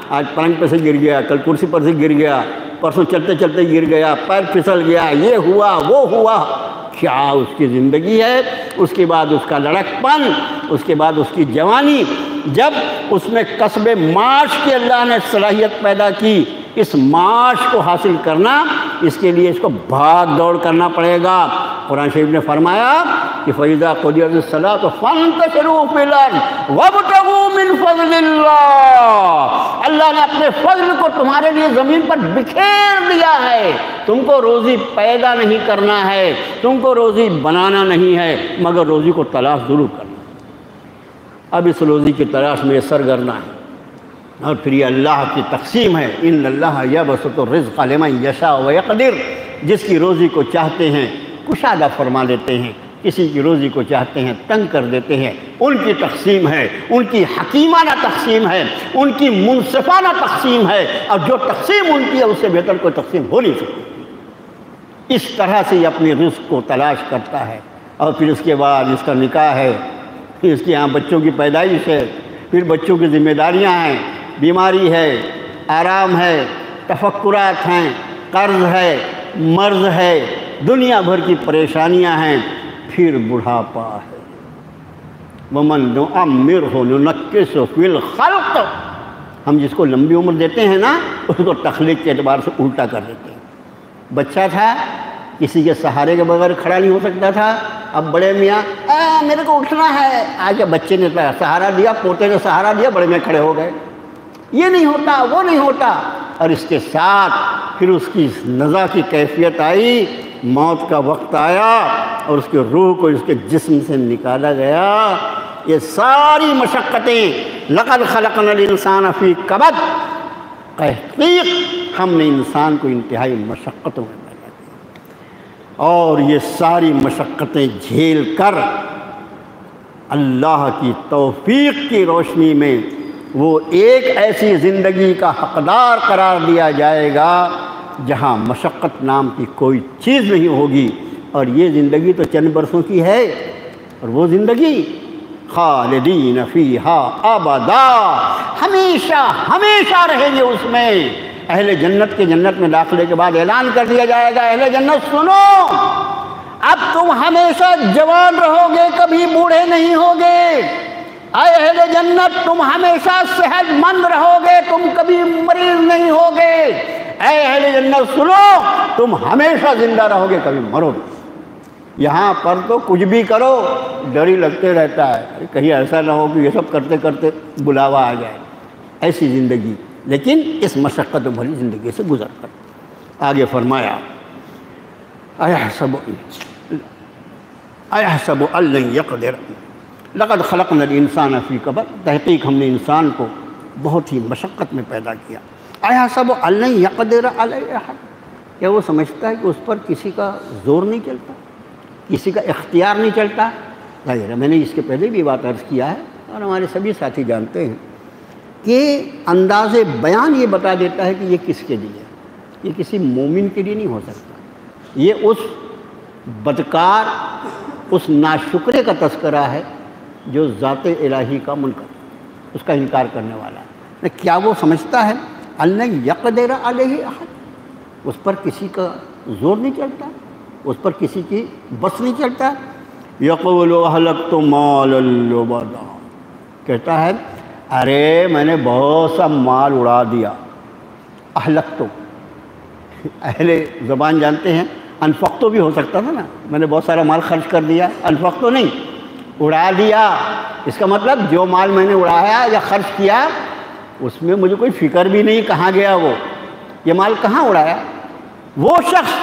A: آج پلنگ پہ سے گر گیا، کل کرسی پر سے گر گیا، پرسوں چلتے چلتے گر گیا، پیر پھسل گیا، یہ ہوا وہ ہوا، کیا اس کی زندگی ہے۔ اس کے بعد اس کا لڑکپن، اس کے بعد اس کی جوانی، جب اس میں کسب معاش کی اللہ نے صلاحیت پیدا کی، اس معاش کو حاصل کرنا، اس کے لیے اس کو بھاگ دوڑ کرنا پڑے گا۔ قرآن شریف نے فرمایا کہ فَإِذَا قُضِيَتِ الصَّلَاةُ فَانتَشِرُوا فِي الْأَرْضِ وَابْتَغُوا مِنْ فَضْلِ اللَّهِ، اللہ نے اپنے فضل کو تمہارے لیے زمین پر بکھیر دیا ہے۔ تم کو روزی پیدا نہیں کرنا ہے، تم کو روزی بنانا نہیں ہے، مگر روزی کو تلاش ضرور کرنا۔ اب اس روزی کی تلاش میں سرگرنا ہے، اور پھر یہ اللہ کی تقسیم ہے۔ ان اللہ یبسط الرزق لمن یشاء ویقدر، جس کی روزی کو چاہتے ہیں کشادہ فرما لیتے ہیں، کسی کی روزی کو چاہتے ہیں تنگ کر دیتے ہیں۔ ان کی تقسیم ہے، ان کی حکیمانہ تقسیم ہے، ان کی منصفانہ تقسیم ہے، اور جو تقسیم ان کی ہے اس سے بہتر کوئی تقسیم ہو نہیں سکتی۔ اس طرح سے یہ اپنے رزق کو تلاش کرتا ہے، اور پھر اس کے بعد اس کا نکاح ہے، پھر اس کے یہاں بچوں کی پیدائش ہے، پھر بچوں کی ذمہ داریاں ہیں، بیماری ہے، آرام ہے، تفکرات ہیں، قرض ہے، مرض ہے، دنیا بھر کی پریشانیاں ہیں، پھر بڑھاپا ہے۔ وَمَن نُعَمِّرْهُ نُنَكِّسْهُ فِي الْخَلْقِ، ہم جس کو لمبی عمر دیتے ہیں نا، اس کو تخلیق کے اعتبار سے الٹا کر دیتے ہیں۔ بچہ تھا، کسی کے سہارے کے بغیر کھڑا نہیں ہو سکتا تھا، اب بڑے میاں میرے کو اٹھنا ہے، آج بچے نے سہارا دیا، پوتے نے سہارا دیا، بڑے میں کھڑے ہو گئے، یہ نہیں ہوتا وہ نہیں ہوتا۔ اور اس کے ساتھ پھر اس کی نزا کی کیفیت آئی، موت کا وقت آیا اور اس کے روح کو اس کے جسم سے نکالا گیا۔ یہ ساری مشقتیں، لقد خلقنا الانسان فی کبد، تحقیق ہم نے انسان کو انتہائی مشقتوں میں پیدا کیا، اور یہ ساری مشقتیں جھیل کر اللہ کی توفیق کی روشنی میں وہ ایک ایسی زندگی کا حقدار قرار دیا جائے گا جہاں مشقت نام کی کوئی چیز نہیں ہوگی۔ اور یہ زندگی تو چند برسوں کی ہے، اور وہ زندگی خالدین فیہا ابدا، ہمیشہ ہمیشہ رہیں گے اس میں۔ اہل جنت کے جنت میں داخلے کے بعد اعلان کر دیا جائے گا، اہل جنت سنو، اب تم ہمیشہ جوان رہو گے، کبھی بوڑھے نہیں ہوگے۔ اے اہل جنت، تم ہمیشہ صحت مند رہو گے، تم کبھی مریض نہیں ہوگے۔ اے اہل جنت سنو، تم ہمیشہ زندہ رہو گے، کبھی مرو گے۔ یہاں پر تو کچھ بھی کرو ڈر ہی لگتے رہتا ہے، کہیں ایسا نہ ہو کہ یہ سب کرتے کرتے بلاوا آ جائے۔ ایسی زندگی، لیکن اس مشقت بھری زندگی سے گزر کر آگے فرمایا اَيَحْسَبُ أَن لَّن يَقْدِرَ لَقَدْ خَلَقْنَا الْإِنسَانَ فِي كَبَدٍ، تحقیق ہم نے انسان کو بہت ہی مشقت میں پیدا کیا۔ اَيَحْسَبُ أَن لَّن يَقْدِرَ عَلَيْهِ أَحَدٌ، کیا وہ سمجھتا ہے کہ اس پر کسی کا زور نہیں چلتا، کسی کا اختیار نہیں چلتا؟ ظاہر ہے، میں نے اس کے پہلے بھی بات عرض کیا ہے، اور ہمارے سبھی ساتھی جانتے ہیں کہ انداز بیان یہ بتا دیتا ہے کہ یہ کس کے لیے، یہ کسی مومن کے لیے نہیں ہو سکتا۔ یہ اس بدکار، اس ناشکرے کا تذکرہ ہے جو ذات الہی کا منکر، اس کا انکار کرنے والا ہے۔ کیا وہ سمجھتا ہے ان یقدر علیہ احد، اس پر کسی کا زور نہیں چلتا، اس پر کسی کی بس نہیں چلتا. یقول اہلکت مالا لبدا، کہتا ہے ارے میں نے بہت سا مال اڑا دیا. اہلکت، اہل زبان جانتے ہیں انفقت بھی ہو سکتا تھا نا، میں نے بہت سارا مال خرچ کر دیا. انفقت نہیں، اڑا دیا. اس کا مطلب جو مال میں نے اڑایا یا خرچ کیا اس میں مجھے کوئی فکر بھی نہیں کہاں گیا وہ، یہ مال کہاں اڑایا. وہ شخص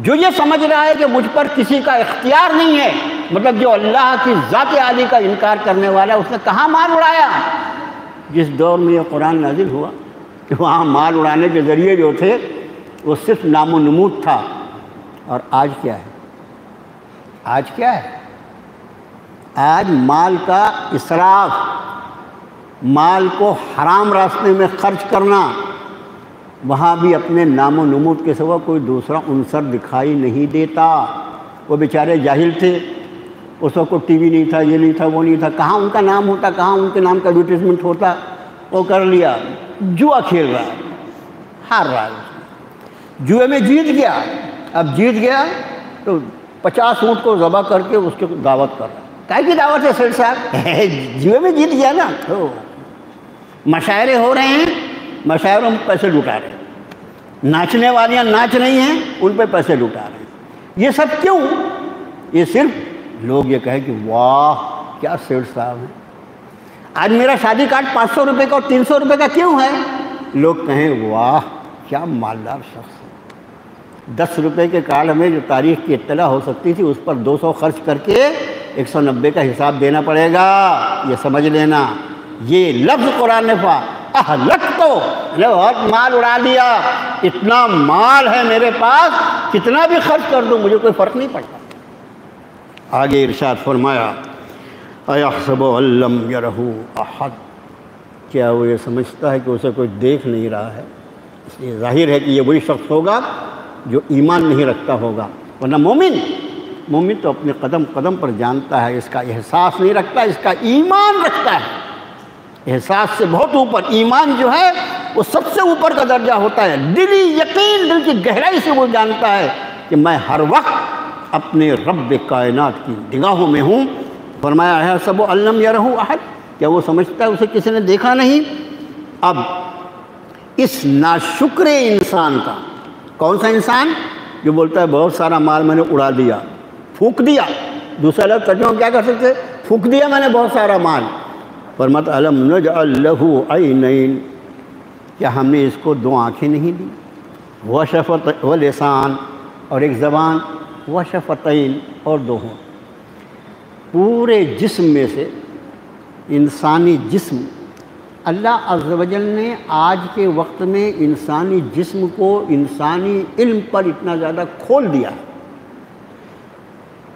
A: جو یہ سمجھ رہا ہے کہ مجھ پر کسی کا اختیار نہیں ہے، مطلب جو اللہ کی ذات عالی کا انکار کرنے والا ہے، اس نے کہاں مال اڑایا. جس دور میں یہ قرآن نازل ہوا کہ وہاں مال اڑانے کے ذریعے جو تھے وہ صرف نام و نمود تھا. اور آج کیا ہے؟ آج کیا ہے؟ آج مال کا اسراف، مال کو حرام راستے میں خرچ کرنا، وہاں بھی اپنے نام و نمود کے سوا کوئی دوسرا عنصر دکھائی نہیں دیتا. وہ بیچارے جاہل تھے، اس وقت کوئی ٹی وی نہیں تھا، یہ نہیں تھا، وہ نہیں تھا، کہاں ان کا نام ہوتا، کہاں ان کے نام کا ایڈورٹیزمنٹ ہوتا. وہ کر لیا، جوا کھیل رہا ہے، ہار رہا ہے، جوئے میں جیت گیا. اب جیت گیا تو 50 اونٹ کو ذبح کر کے اس کی دعوت کر رہا ہے. کائے کی دعوت ہے سیٹ صاحب؟ جوئے میں جیت گیا نا. تو مشاعرے ہو رہے ہیں، مشاعروں میں پیسے لٹا رہے ہیں، ناچنے والیاں ناچ رہی ہیں، ان پہ پیسے لٹا رہے ہیں. یہ سب کیوں؟ یہ صرف لوگ یہ کہیں کہ واہ کیا سیٹ صاحب ہیں. آج میرا شادی کارڈ 500 روپے کا اور 300 روپے کا کیوں ہے؟ لوگ کہیں واہ کیا مالدار شخص ہے. 10 روپے کے کارڈ میں جو تاریخ کی اطلاع ہو سکتی تھی اس پر 200 خرچ کر کے 190 کا حساب دینا پڑے گا. یہ سمجھ لینا، یہ لفظ قرآن نے اہلکت تو بہت مال اڑا دیا، اتنا مال ہے میرے پاس، کتنا بھی خرچ کر دوں مجھے کوئی فرق نہیں پڑتا. آگے ارشاد فرمایا ایحسب ان لم یرہ احد، کیا وہ یہ سمجھتا ہے کہ اسے کوئی دیکھ نہیں رہا ہے. اس لیے ظاہر ہے کہ یہ وہی شخص ہوگا جو ایمان نہیں رکھتا ہوگا. ورنہ مومن تو اپنے قدم قدم پر جانتا ہے، اس کا احساس نہیں رکھتا، اس کا ایمان رکھتا ہے. احساس سے بہت اوپر ایمان جو ہے وہ سب سے اوپر کا درجہ ہوتا ہے. دلی یقین، دل کی گہرائی سے وہ جانتا ہے کہ میں ہر وقت اپنے رب کائنات کی نگاہوں میں ہوں. فرمایا ایحسب ان لم یرہ احد، کیا وہ سمجھتا ہے اسے کسی نے دیکھا نہیں. اب اس ناشکر انسان کا، کون سا انسان جو بولتا ہے بہت سارا مال میں نے اڑا دیا، پھونک دیا. دوسرا لفظ ترجمہ کیا کر سکتے؟ پھونک دیا میں نے بہت سارا مال. فرمایا الم نجعل لہ عینین، کیا ہم نے اس کو 2 آنکھیں نہیں دی، وشفت ولسان، اور ایک زبان، وشفتین، اور 2 ہونٹ. پورے جسم میں سے انسانی جسم اللہ عز و جل نے آج کے وقت میں انسانی جسم کو انسانی علم پر اتنا زیادہ کھول دیا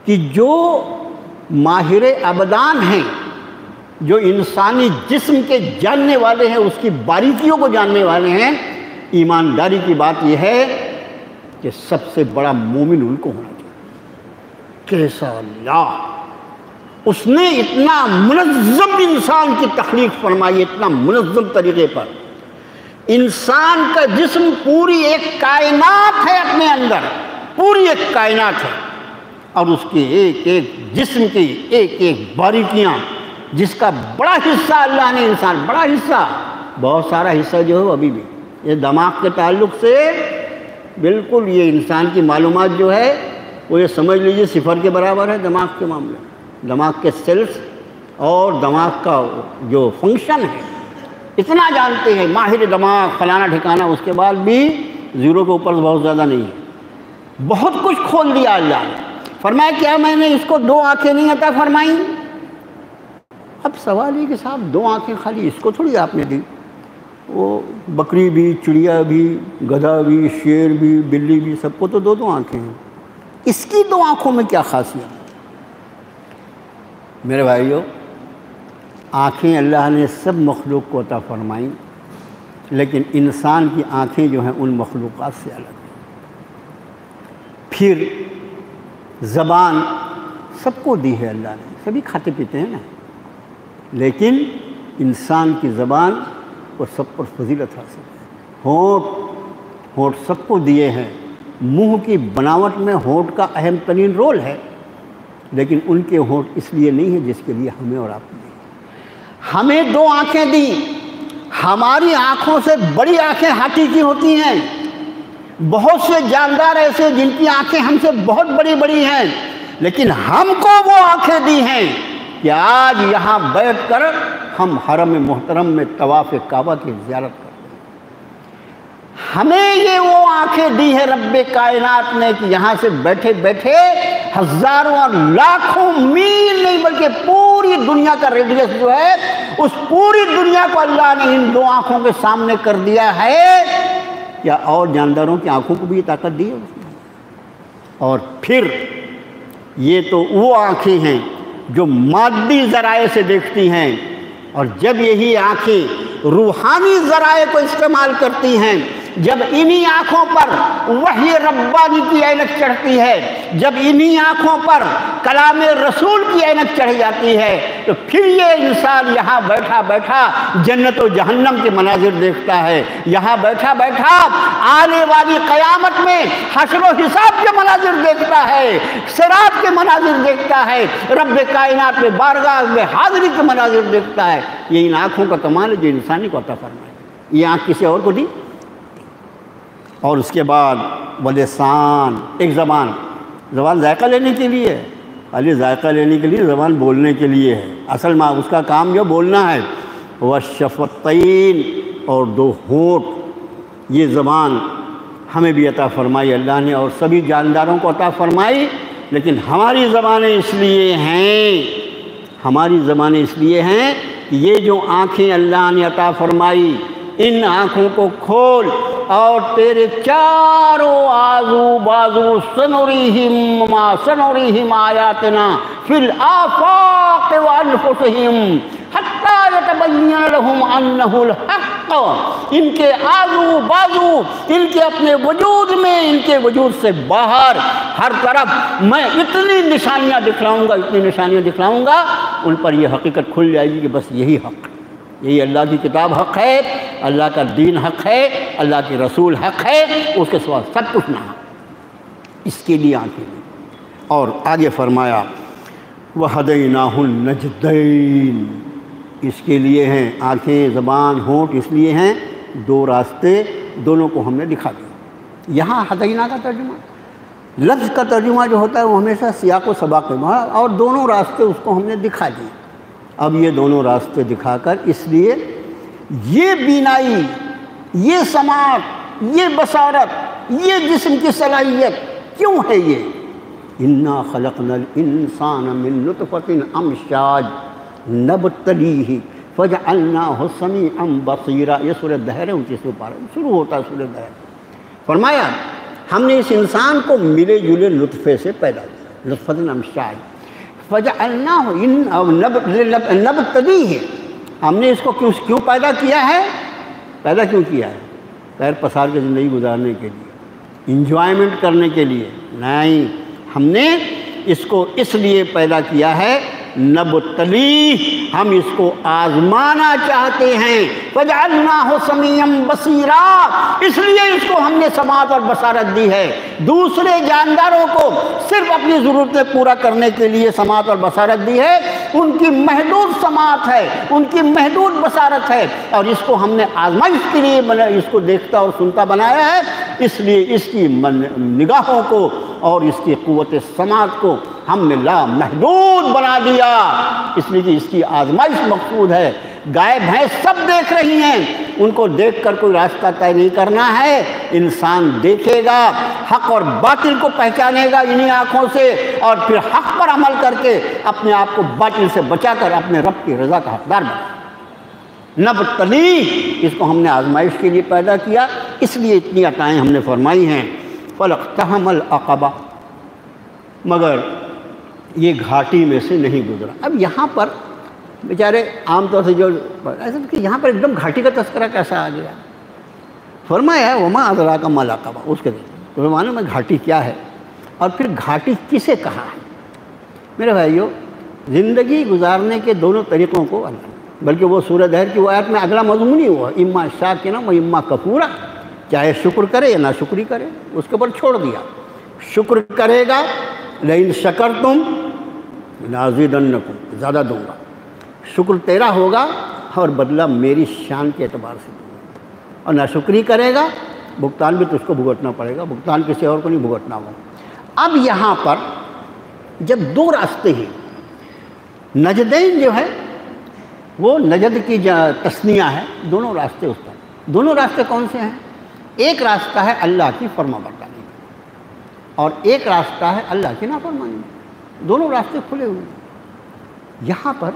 A: کہ جو ماہر ابدان ہیں، جو انسانی جسم کے جاننے والے ہیں، اس کی باریکیوں کو جاننے والے ہیں، ایمانداری کی بات یہ ہے کہ سب سے بڑا مومن ان کو ہونا چاہیے. کیسا اللہ، اس نے اتنا منظم انسان کی تخلیق فرمائی، اتنا منظم طریقے پر. انسان کا جسم پوری ایک کائنات ہے، اپنے اندر پوری ایک کائنات ہے، اور اس کی ایک ایک جسم کی ایک ایک باریکیاں، جس کا بڑا حصہ اللہ نے انسان، بڑا حصہ، بہت سارا حصہ جو ہے ابھی بھی یہ دماغ کے تعلق سے بالکل، یہ انسان کی معلومات جو ہے وہ یہ سمجھ لیجیے 0 کے برابر ہے. دماغ کے معاملے، دماغ کے سیلز اور دماغ کا جو فنکشن ہے اتنا جانتے ہیں ماہر دماغ فلانا ٹھکانا. اس کے بعد بھی 0 کے اوپر بہت زیادہ نہیں ہے، بہت کچھ کھول دیا اللہ نے. فرمایا کیا میں نے اس کو 2 آنکھیں نہیں عطا فرمائی؟ اب سوال یہ کہ صاحب 2 آنکھیں خالی اس کو تھوڑی آپ نے دی، وہ بکری بھی، چڑیا بھی، گدھا بھی، شیر بھی، بلی بھی، سب کو تو 2 آنکھیں ہیں. اس کی 2 آنکھوں میں کیا خاصیت؟ میرے بھائیو، آنکھیں اللہ نے سب مخلوق کو عطا فرمائیں، لیکن انسان کی آنکھیں جو ہیں ان مخلوقات سے الگ ہیں. پھر زبان سب کو دی ہے اللہ نے، سبھی کھاتے پیتے ہیں نا، لیکن انسان کی زبان وہ سب پر فضیلت حاصل ہے. ہونٹ سب کو دیے ہیں، منہ کی بناوٹ میں ہونٹ کا اہم ترین رول ہے، لیکن ان کے ہونٹ اس لیے نہیں ہے جس کے لیے ہمیں اور آپ نے ہمیں 2 آنکھیں دی، ہماری آنکھوں سے بڑی آنکھیں ہاتھی کی ہوتی ہیں، بہت سے جاندار ایسے جن کی آنکھیں ہم سے بہت بڑی بڑی ہیں، لیکن ہم کو وہ آنکھیں دی ہیں کہ آج یہاں بیٹھ کر ہم حرم محترم میں طواف کعبہ کی زیارت کرتے ہیں۔ ہمیں یہ وہ آنکھیں دی ہے رب کائنات نے کہ یہاں سے بیٹھے بیٹھے ہزاروں اور لاکھوں میل نہیں بلکہ پوری دنیا کا ریڈیس جو ہے اس پوری دنیا کو اللہ نے ان 2 آنکھوں کے سامنے کر دیا ہے۔ کیا اور جانداروں کی آنکھوں کو بھی یہ طاقت دی ہے اس نے؟ اور پھر یہ تو وہ آنکھیں ہیں جو مادی ذرائع سے دیکھتی ہیں، اور جب یہی آنکھیں روحانی ذرائع کو استعمال کرتی ہیں، جب انہی آنکھوں پر وحی ربانی کی عینک چڑھتی ہے، جب انہی آنکھوں پر کلام رسول کی عینک چڑھ جاتی ہے، تو پھر یہ انسان یہاں بیٹھا بیٹھا جنت و جہنم کے مناظر دیکھتا ہے، یہاں بیٹھا بیٹھا آنے والی قیامت میں حشر و حساب کے مناظر دیکھتا ہے، صراط کے مناظر دیکھتا ہے، رب کائنات میں بارگاہ میں حاضری کے مناظر دیکھتا ہے۔ یہ ان آنکھوں کا کمال ہے جو انسانی کو عطا فرمایا۔ یہ آنکھ کسی اور کو دی؟ اور اس کے بعد ولسان، ایک زبان ذائقہ لینے کے لیے ہے، خالی ذائقہ لینے کے لیے، زبان بولنے کے لیے ہے، اصل میں اس کا کام جو بولنا ہے۔ والشفتین، اور 2 ہونٹ، یہ زبان ہمیں بھی عطا فرمائی اللہ نے اور سبھی جانداروں کو عطا فرمائی، لیکن ہماری زبانیں اس لیے ہیں، ہماری زبانیں اس لیے ہیں کہ یہ جو آنکھیں اللہ نے عطا فرمائی، ان آنکھوں کو کھول اور تیرے چاروں آزو بازو سنوریہم آیاتنا فی الآفاق وانفسہم حتی یتبین لہم انہ الحق۔ ان کے آزو بازو، ان کے اپنے وجود میں، ان کے وجود سے باہر ہر طرف میں اتنی نشانیاں دکھلاؤں گا، اتنی نشانیاں دکھلاؤں گا، ان پر یہ حقیقت کھل جائے گی کہ بس یہی حق، یہی اللہ کی کتاب حق ہے، اللہ کا دین حق ہے، اللہ کے رسول حق ہے، اس کے سوا سب کچھ نہ حق۔ اس کے لیے آنکھیں دی۔ اور آگے فرمایا وَهَدَيْنَاهُ النَّجْدَيْنِ، اس کے لیے ہیں آنکھیں، زبان، ہونٹ، اس لیے ہیں 2 راستے، دونوں کو ہم نے دکھا دیا۔ یہاں ہدینا کا ترجمہ، لفظ کا ترجمہ جو ہوتا ہے وہ ہمیشہ سیاق و سباق میں، اور دونوں راستے اس کو ہم نے دکھا دیے۔ اب یہ دونوں راستے دکھا کر اس لیے یہ بینائی، یہ سماعت، یہ بصارت، یہ جسم کی صلاحیت کیوں ہے؟ یہ انا خلقنا الانسان من نطفۃ امشاج نبتلیہ فجعلناہ سمیعا بصیرا۔ یہ سورہ دہر ہے، 29واں پارہ شروع ہوتا ہے سورہ دہر۔ فرمایا ہم نے اس انسان کو ملے جلے نطفے سے پیدا کیا، نطفۃ امشاج، فجعلناہ نبتلیہ، ہم نے اس کو کیوں پیدا کیا ہے؟ پیدا کیوں کیا ہے؟ پیر پسار کے زندگی گزارنے کے لیے، انجوائمنٹ کرنے کے لیے نہیں، ہم نے اس کو اس لیے پیدا کیا ہے نبتلیہ، ہم اس کو آزمانا چاہتے ہیں، فجعلناہ سمیعا بصیرا، اس لیے اس کو ہم نے سماعت اور بصارت دی ہے۔ دوسرے جانداروں کو صرف اپنی ضرورتیں پورا کرنے کے لیے سماعت اور بصارت دی ہے، ان کی محدود سماعت ہے، ان کی محدود بصارت ہے، اور اس کو ہم نے آزمائش کے لیے اس کو دیکھتا اور سنتا بنایا ہے، اس لیے اس کی نگاہوں کو اور اس کی قوت سماعت کو ہم نے لامحدود بنا دیا، اس لیے کہ اس کی آزمائش مقصود ہے۔ گائے بھینس سب دیکھ رہی ہیں، ان کو دیکھ کر کوئی راستہ طے نہیں کرنا ہے، انسان دیکھے گا، حق اور باطل کو پہچانے گا انہی آنکھوں سے، اور پھر حق پر عمل کر کے اپنے آپ کو باطل سے بچا کر اپنے رب کی رضا کا حقدار بنا۔ نبتلی، اس کو ہم نے آزمائش کے لیے پیدا کیا، اس لیے اتنی عطائیں ہم نے فرمائی ہیں۔ فَلَقْتَحَمَ الْعَقَبَةَ، مگر یہ گھاٹی میں سے نہیں گزرا۔ اب یہاں پر بیچارے عام طور سے جو ایسا کہ یہاں پر ایک دم گھاٹی کا تذکرہ کیسا آ گیا؟ فرمایا ہے وَمَا أَدْرَاكَ مَا الْعَقَبَةُ، اس کے تو معلوم ہے گھاٹی کیا ہے، اور پھر گھاٹی کسے کہا ہے۔ میرے بھائیو، زندگی گزارنے کے دونوں طریقوں کو اللہ، بلکہ وہ سورہ دہر کی وہ آیت میں اگلا مضمون ہی ہوا اما شاکرا و اما کفورا، چاہے شکر کرے یا ناشکری کرے، اس کے اوپر چھوڑ دیا۔ شکر کرے گا لئن شکرتم لازیدنکم، زیادہ دوں گا۔ شکر تیرا ہوگا اور بدلہ میری شان کے اعتبار سے دوں گا، اور ناشکری کرے گا بھگتان بھی تجھ کو بھگتنا پڑے گا، بھگتان کسی اور کو نہیں بھگتنا ہوگا۔ اب یہاں پر جب دو راستے ہیں، نجدین جو ہے وہ نجد کی تثنیہ ہے، دونوں راستے اس پر۔ دونوں راستے کون سے ہیں؟ ایک راستہ ہے اللہ کی فرما برداری اور ایک راستہ ہے اللہ کی نافرمانی، دونوں راستے کھلے ہوئے ہیں۔ یہاں پر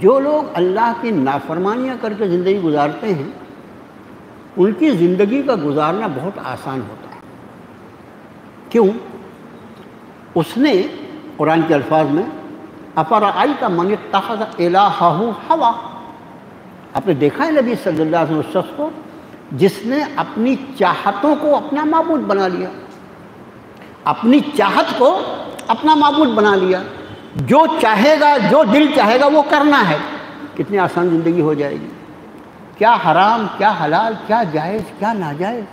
A: جو لوگ اللہ کی نافرمانیاں کر کے زندگی گزارتے ہیں، ان کی زندگی کا گزارنا بہت آسان ہوتا ہے۔ کیوں؟ اس نے قرآن کے الفاظ میں افرأیت من اتخذ الہہ ہوا، آپ نے دیکھا ہے نبی صلی اللہ علیہ وسلم اس شخص کو جس نے اپنی چاہتوں کو اپنا معبود بنا لیا، اپنی چاہت کو اپنا معبود بنا لیا، جو چاہے گا، جو دل چاہے گا وہ کرنا ہے۔ کتنی آسان زندگی ہو جائے گی، کیا حرام کیا حلال، کیا جائز کیا ناجائز،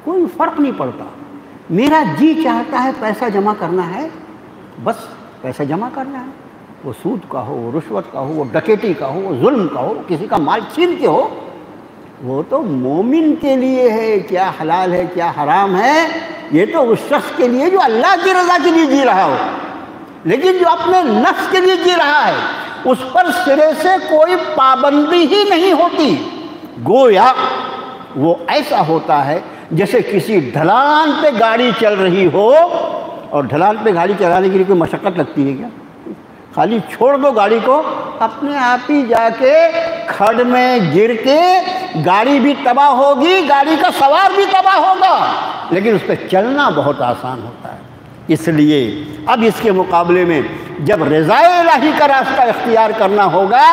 A: کوئی فرق نہیں پڑتا۔ میرا جی چاہتا ہے پیسہ جمع کرنا ہے، بس پیسہ جمع کرنا ہے، وہ سود کا ہو، وہ رشوت کا ہو، وہ ڈکیتی کا ہو، وہ ظلم کا ہو، کسی کا مال چھین کے ہو، وہ تو مومن کے لیے ہے کیا حلال ہے کیا حرام ہے، یہ تو اس شخص کے لیے جو اللہ کی رضا کے لیے جی رہا ہو۔ لیکن جو اپنے نفس کے لیے جی رہا ہے اس پر سرے سے کوئی پابندی ہی نہیں ہوتی، گویا وہ ایسا ہوتا ہے جیسے کسی ڈھلان پہ گاڑی چل رہی ہو، اور ڈھلان پہ گاڑی چلانے کے لیے کوئی مشقت لگتی ہے کیا؟ خالی چھوڑ دو گاڑی کو، اپنے آپ ہی جا کے کھڈ میں گر کے گاڑی بھی تباہ ہوگی، گاڑی کا سوار بھی تباہ ہوگا، لیکن اس پہ چلنا بہت آسان ہوتا ہے۔ اس لیے اب اس کے مقابلے میں جب رضا الہی کا راستہ اختیار کرنا ہوگا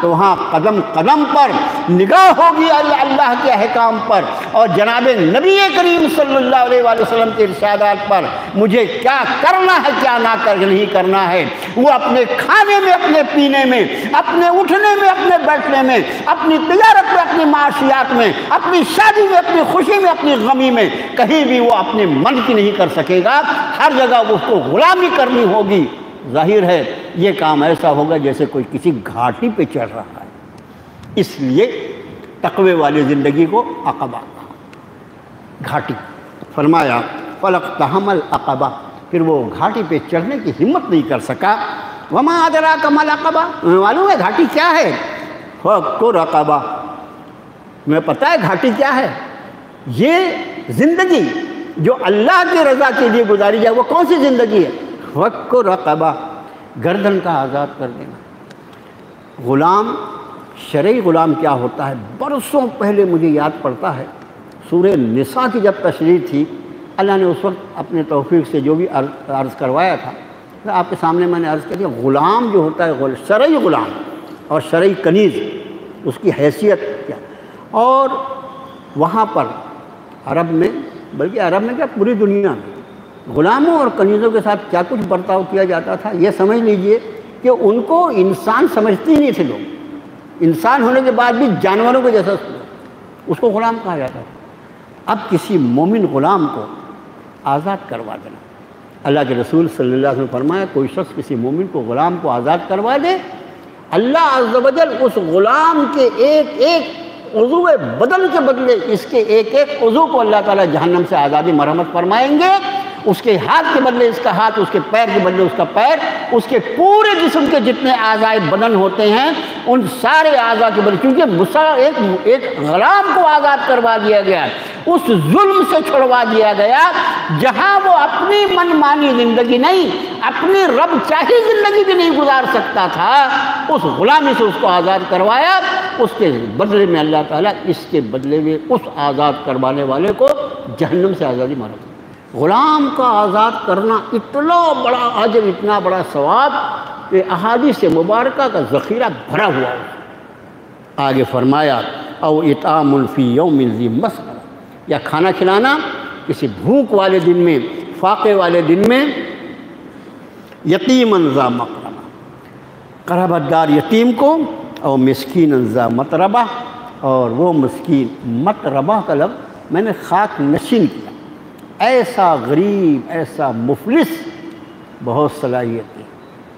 A: تو وہاں قدم قدم پر نگاہ ہوگی اللہ کے احکام پر اور جناب نبی کریم صلی اللہ علیہ وآلہ وسلم کے ارشادات پر، مجھے کیا کرنا ہے کیا نہیں کرنا ہے۔ وہ اپنے کھانے میں، اپنے پینے میں، اپنے اٹھنے میں، اپنے بیٹھنے میں، اپنی تجارت میں، اپنی معاشیات میں، اپنی شادی میں، اپنی خوشی میں، اپنی غمی میں کہیں بھی وہ اپنے من کی نہیں کر سکے گا، ہر جگہ اس کو غلامی کرنی ہوگی۔ ظاہر ہے یہ کام ایسا ہوگا جیسے کوئی کسی گھاٹی پہ چڑھ رہا ہے۔ اس لیے تقوی والی زندگی کو عقبہ گھاٹی فرمایا، فلقتحم العقبہ، پھر وہ گھاٹی پہ چڑھنے کی ہمت نہیں کر سکا۔ وما ادراک ما العقبہ، تمہیں معلوم ہے گھاٹی کیا ہے؟ فک رقبہ، تمہیں پتہ ہے گھاٹی کیا ہے؟ یہ زندگی جو اللہ کی رضا کے لیے گزاری جائے وہ کون سی زندگی ہے؟ فک رقبہ، گردن کا آزاد کر دینا۔ غلام، شرعی غلام کیا ہوتا ہے؟ برسوں پہلے مجھے یاد پڑتا ہے، سورہ نساء کی جب تشریح تھی، اللہ نے اس وقت اپنے توفیق سے جو بھی عرض کروایا تھا آپ کے سامنے میں نے عرض کر دیا۔ غلام جو ہوتا ہے شرعی غلام اور شرعی کنیز، اس کی حیثیت کیا، اور وہاں پر عرب میں، بلکہ عرب میں کیا پوری دنیا میں غلاموں اور کنیزوں کے ساتھ کیا کچھ برتاؤ کیا جاتا تھا، یہ سمجھ لیجئے کہ ان کو انسان سمجھتے ہی نہیں تھے لوگ، انسان ہونے کے بعد بھی جانوروں کے جیسا اس کو غلام کہا جاتا تھا۔ اب کسی مومن غلام کو آزاد کروا دینا، اللہ کے رسول صلی اللہ علیہ وسلم فرمایا کوئی شخص کسی مومن کو غلام کو آزاد کروا دے، اللہ عز و جل اس غلام کے ایک ایک عضو بدن کے بدلے اس کے ایک ایک عضو کو اللہ تعالیٰ جہنم سے آزادی مرحمت فرمائیں گے۔ اس کے ہاتھ کے بدلے اس کا ہاتھ، اس کے پیر کے بدلے اس کا پیر، اس کے پورے جسم کے جتنے اعضاء بدن ہوتے ہیں ان سارے اعضاء کے بدلے، کیونکہ ایک غلام کو آزاد کروا دیا گیا، اس ظلم سے چھڑوا دیا گیا جہاں وہ اپنی من مانی زندگی نہیں، اپنی رب چاہی زندگی بھی نہیں گزار سکتا تھا، اس غلامی سے اس کو آزاد کروایا۔ اس کے بدلے میں اللہ تعالیٰ اس کے بدلے میں اس آزاد کروانے والے کو جہنم سے آزادی مرحمت۔ غلام کا آزاد کرنا اتنا بڑا اجر، اتنا بڑا ثواب کہ احادیث مبارکہ کا ذخیرہ بھرا ہوا ہے۔ آگے فرمایا او اطعام فی یوم ذی مسغبہ، یا کھانا کھلانا کسی بھوک والے دن میں، فاقے والے دن میں، یتیما ذا مقربہ، قرابت دار یتیم کو، اور مسکینا ذا متربہ، اور وہ مسکین، متربہ کا لفظ میں نے خاک نشین کیا، ایسا غریب، ایسا مفلس، بہت صلاحیت ہے۔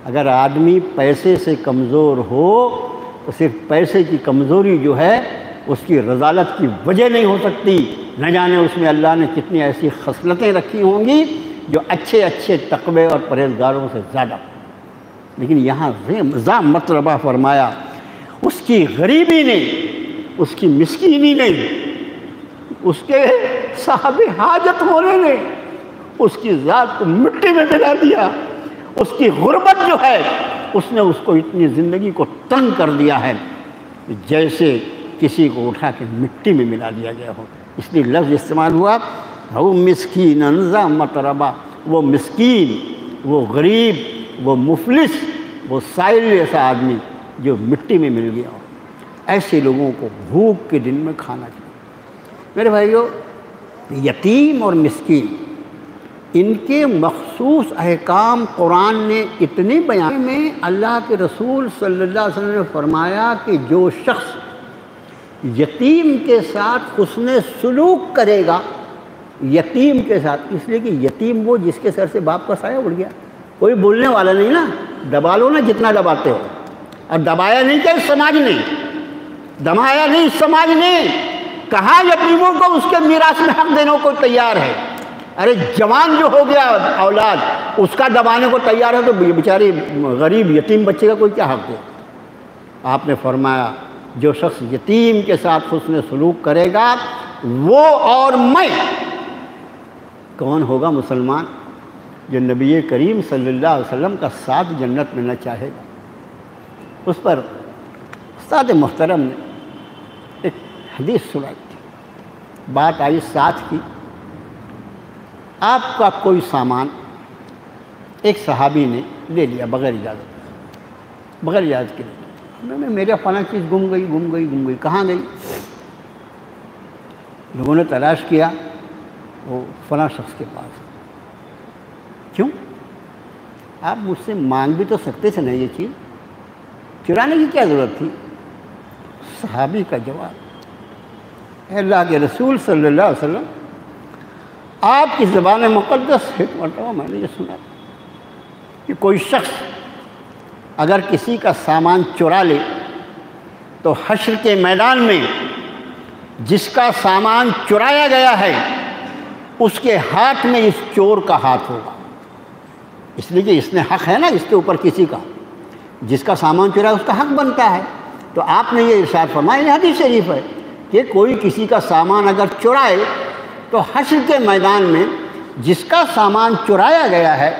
A: اگر آدمی پیسے سے کمزور ہو تو صرف پیسے کی کمزوری جو ہے اس کی رذالت کی وجہ نہیں ہو سکتی، نہ جانے اس میں اللہ نے کتنی ایسی خصلتیں رکھی ہوں گی جو اچھے اچھے تقوی اور پرہیزگاروں سے زیادہ۔ لیکن یہاں ذا مطلبہ فرمایا، اس کی غریبی نے، اس کی مسکینی نے، اس کے صاحب حاجت ہونے نے اس کی ذات کو مٹی میں ملا دیا۔ اس کی غربت جو ہے اس نے اس کو اتنی زندگی کو تنگ کر دیا ہے جیسے کسی کو اٹھا کے مٹی میں ملا دیا گیا ہو۔ اس لیے لفظ استعمال ہوا وہ مسکین ذا متربہ، وہ مسکین، وہ غریب، وہ مفلس، وہ سائل ایسا آدمی جو مٹی میں مل گیا ہو۔ ایسے لوگوں کو بھوک کے دن میں کھانا چاہیے۔ میرے بھائیو، یتیم اور مسکین ان کے مخصوص احکام قرآن نے اتنے بیان میں اللہ کے رسول صلی اللہ علیہ وسلم نے فرمایا کہ جو شخص یتیم کے ساتھ حسن سلوک کرے گا، یتیم کے ساتھ، اس لیے کہ یتیم وہ جس کے سر سے باپ کا سایہ اڑ گیا، کوئی بولنے والا نہیں نا، دبا لو نا جتنا دباتے ہو، اور دبایا نہیں کہ اس سماج نے، دبایا نہیں اس سماج نے، کہاں یتیموں کو اس کے میراث میں حق دینے کو تیار ہے؟ ارے جوان جو ہو گیا اولاد اس کا دبانے کو تیار ہے تو بیچاری غریب یتیم بچے کا کوئی کیا حق دے؟ آپ نے فرمایا جو شخص یتیم کے ساتھ حسن سلوک کرے گا وہ اور میں، کون ہوگا مسلمان جو نبی کریم صلی اللہ علیہ وسلم کا ساتھ جنت میں نہ چاہے گا؟ اس پر استاد محترم نے ایک حدیث سنائی تھی، بات آئی ساتھ کی۔ آپ کا کوئی سامان ایک صحابی نے لے لیا بغیر اجازت کے لیے، میں میرے فلاں چیز گم گئی، کہاں گئی؟ لوگوں نے تلاش کیا، وہ فلاں شخص کے پاس۔ کیوں؟ آپ مجھ سے مانگ بھی تو سکتے تھے نا، یہ چیز چرانے کی کیا ضرورت تھی؟ صحابی کا جواب، اے اللہ کے رسول صلی اللہ علیہ وسلم، آپ کی زبان مقدس ایک مرتبہ میں نے یہ سنا کہ کوئی شخص اگر کسی کا سامان چرا لے تو حشر کے میدان میں جس کا سامان چرایا گیا ہے اس کے ہاتھ میں اس چور کا ہاتھ ہوگا، اس لیے کہ اس نے حق ہے نا اس کے اوپر کسی کا، جس کا سامان چرایا اس کا حق بنتا ہے۔ تو آپ نے یہ ارشاد فرمایا، یہ حدیث شریف ہے کہ کوئی کسی کا سامان اگر چرائے تو حشر کے میدان میں جس کا سامان چرایا گیا ہے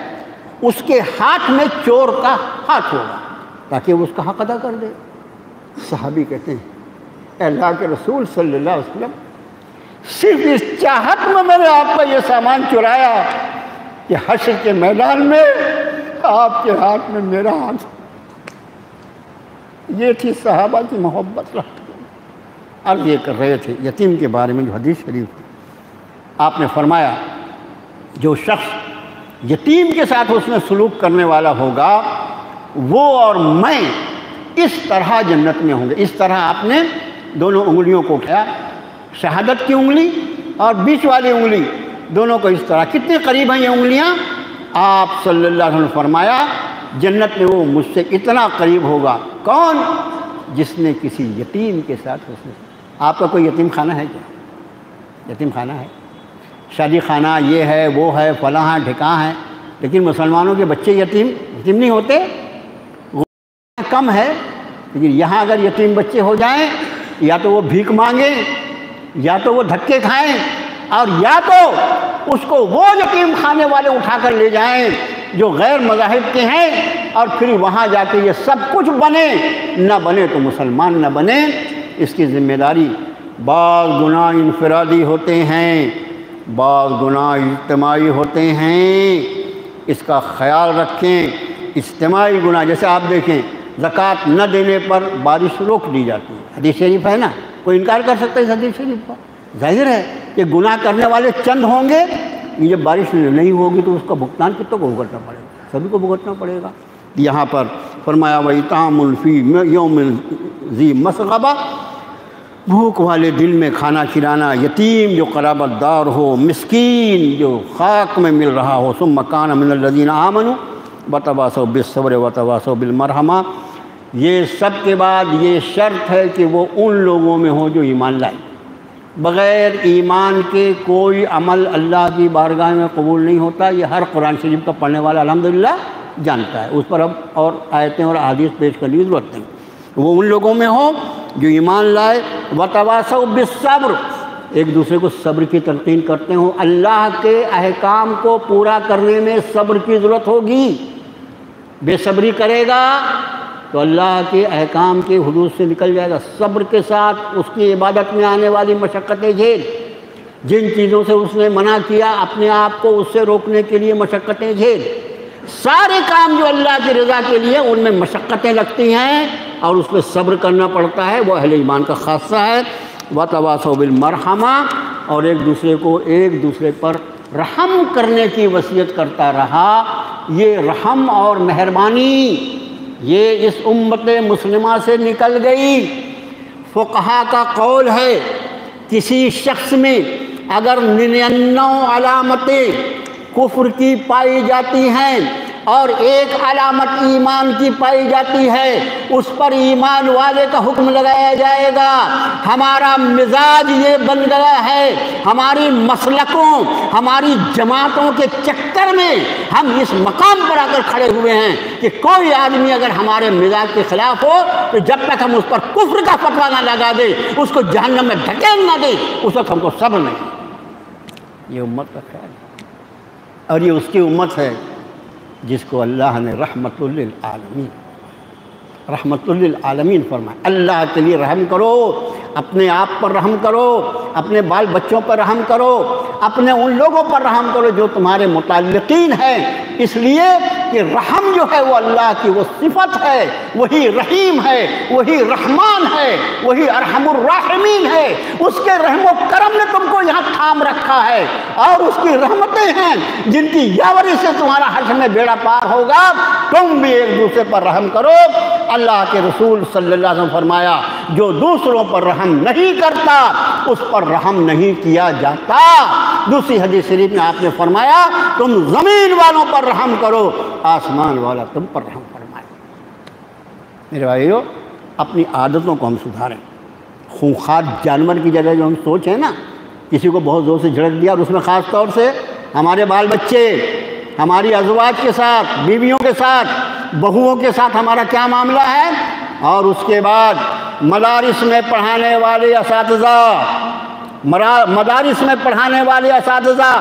A: اس کے ہاتھ میں چور کا ہاتھ ہوگا تاکہ وہ اس کا حق ادا کر دے۔ صحابی کہتے ہیں اے اللہ کے رسول صلی اللہ علیہ وسلم، صرف اس چاہت میں نے آپ کا یہ سامان چرایا کہ حشر کے میدان میں آپ کے ہاتھ میں میرا ہاتھ۔ یہ تھی صحابہ کی محبت۔ عرض یہ کر رہے تھے یتیم کے بارے میں جو حدیث شریف، آپ نے فرمایا جو شخص یتیم کے ساتھ اس میں سلوک کرنے والا ہوگا وہ اور میں اس طرح جنت میں ہوں گے۔ اس طرح آپ نے دونوں انگلیوں کو اٹھایا، شہادت کی انگلی اور بیچ والی انگلی، دونوں کو اس طرح۔ کتنے قریب ہیں یہ انگلیاں؟ آپ صلی اللہ علیہ وسلم نے فرمایا جنت میں وہ مجھ سے اتنا قریب ہوگا، کون؟ جس نے کسی یتیم کے ساتھ اس میں۔ آپ کا کوئی یتیم خانہ ہے کیا؟ یتیم خانہ ہے، شادی خانہ یہ ہے وہ ہے فلاں ڈھکاں ہے، لیکن مسلمانوں کے بچے یتیم نہیں ہوتے، کم ہے۔ لیکن یہاں اگر یتیم بچے ہو جائیں یا تو وہ بھیک مانگیں، یا تو وہ دھکے کھائیں، اور یا تو اس کو وہ یتیم خانے والے اٹھا کر لے جائیں جو غیر مذاہب کے ہیں، اور پھر وہاں جا کے یہ سب کچھ بنے، نہ بنے تو مسلمان نہ بنے۔ اس کی ذمہ داری، بعض گناہ انفرادی ہوتے ہیں، بعض گناہ اجتماعی ہوتے ہیں، اس کا خیال رکھیں۔ اجتماعی گناہ جیسے آپ دیکھیں زکوٰۃ نہ دینے پر بارش روک دی جاتی ہے، حدیث شریف ہے نا، کوئی انکار کر سکتا ہے اس حدیث شریف پر؟ ظاہر ہے کہ گناہ کرنے والے چند ہوں گے، جب بارش نہیں ہوگی تو اس کا بھگتان کتوں کو بھگتنا پڑے گا؟ سبھی کو بھگتنا پڑے گا۔ یہاں پر فرمایا وَإِطْعَامٌ فِي يَوْمٍ ذِي مَسْغَبَةٍ بھوک والے دل میں کھانا کھلانا، یتیم جو قرابت دار ہو، مسکین جو خاک میں مل رہا ہو، ثم کان من الذین آمنوا وتواصوا بالصبر وتواصوا بالمرحمہ، یہ سب کے بعد یہ شرط ہے کہ وہ ان لوگوں میں ہو جو ایمان لائے۔ بغیر ایمان کے کوئی عمل اللہ کی بارگاہ میں قبول نہیں ہوتا، یہ ہر قرآن شریف کا پڑھنے والا الحمدللہ جانتا ہے، اس پر اب اور آیتیں اور احادیث پیش کرنے کی ضرورت نہیں۔ وہ ان لوگوں میں ہو جو ایمان لائے، وتواصوا بالصبر، ایک دوسرے کو صبر کی تلقین کرتے ہوں۔ اللہ کے احکام کو پورا کرنے میں صبر کی ضرورت ہوگی، بے صبری کرے گا تو اللہ کے احکام کے حدود سے نکل جائے گا۔ صبر کے ساتھ اس کی عبادت میں آنے والی مشقتیں جھیل، جن چیزوں سے اس نے منع کیا اپنے آپ کو اس سے روکنے کے لیے مشقتیں جھیل۔ سارے کام جو اللہ کی رضا کے لیے ان میں مشقتیں لگتی ہیں اور اس پہ صبر کرنا پڑتا ہے، وہ اہل ایمان کا خاصہ ہے۔ وتواصوا بالمرحمہ، اور ایک دوسرے پر رحم کرنے کی وصیت کرتا رہا۔ یہ رحم اور مہربانی یہ اس امت مسلمہ سے نکل گئی۔ فقہا کا قول ہے کسی شخص میں اگر 99 علامتیں کفر کی پائی جاتی ہیں اور ایک علامت ایمان کی پائی جاتی ہے، اس پر ایمان والے کا حکم لگایا جائے گا۔ ہمارا مزاج یہ بن گیا ہے، ہماری مسلکوں، ہماری جماعتوں کے چکر میں ہم اس مقام پر آ کر کھڑے ہوئے ہیں کہ کوئی آدمی اگر ہمارے مزاج کے خلاف ہو تو جب تک ہم اس پر کفر کا فتویٰ نہ لگا دیں، اس کو جہنم میں دھکیل نہ دیں، اس وقت ہم کو صبر نہیں۔ یہ امت کا خیال ہے، اور یہ اس کی امت ہے جس کو اللہ نے رحمت للعالمین فرمایا۔ اللہ کے لیے رحم کرو، اپنے آپ پر رحم کرو، اپنے بال بچوں پر رحم کرو، اپنے ان لوگوں پر رحم کرو جو تمہارے متعلقین ہیں، اس لیے کہ رحم جو ہے وہ اللہ کی وہ صفت ہے، وہی رحیم ہے، وہی رحمان ہے، وہی ارحم الراحمین ہے۔ اس کے رحم و کرم نے تم کو یہاں تھام رکھا ہے، اور اس کی رحمتیں ہیں جن کی یاوری سے تمہارا حشر میں بیڑا پار ہوگا۔ تم بھی ایک دوسرے پر رحم کرو۔ اللہ کے رسول صلی اللہ علیہ وسلم فرمایا جو دوسروں پر رحم نہیں کرتا اس پر رحم نہیں کیا جاتا۔ دوسری حدیث شریف میں آپ نے فرمایا تم زمین والوں پر رحم کرو، آسمان والا تم پر رحم فرمائے۔ میرے بھائیو، اپنی عادتوں کو ہم سدھاریں۔ خونخوار جانور کی جگہ جو ہم سوچیں نا، کسی کو بہت زور سے جھڑک دیا، اور اس میں خاص طور سے ہمارے بال بچے، ہماری ازواج کے ساتھ، بیویوں کے ساتھ، بہوؤں کے ساتھ ہمارا کیا معاملہ ہے، اور اس کے بعد مدارس میں پڑھانے والے اساتذہ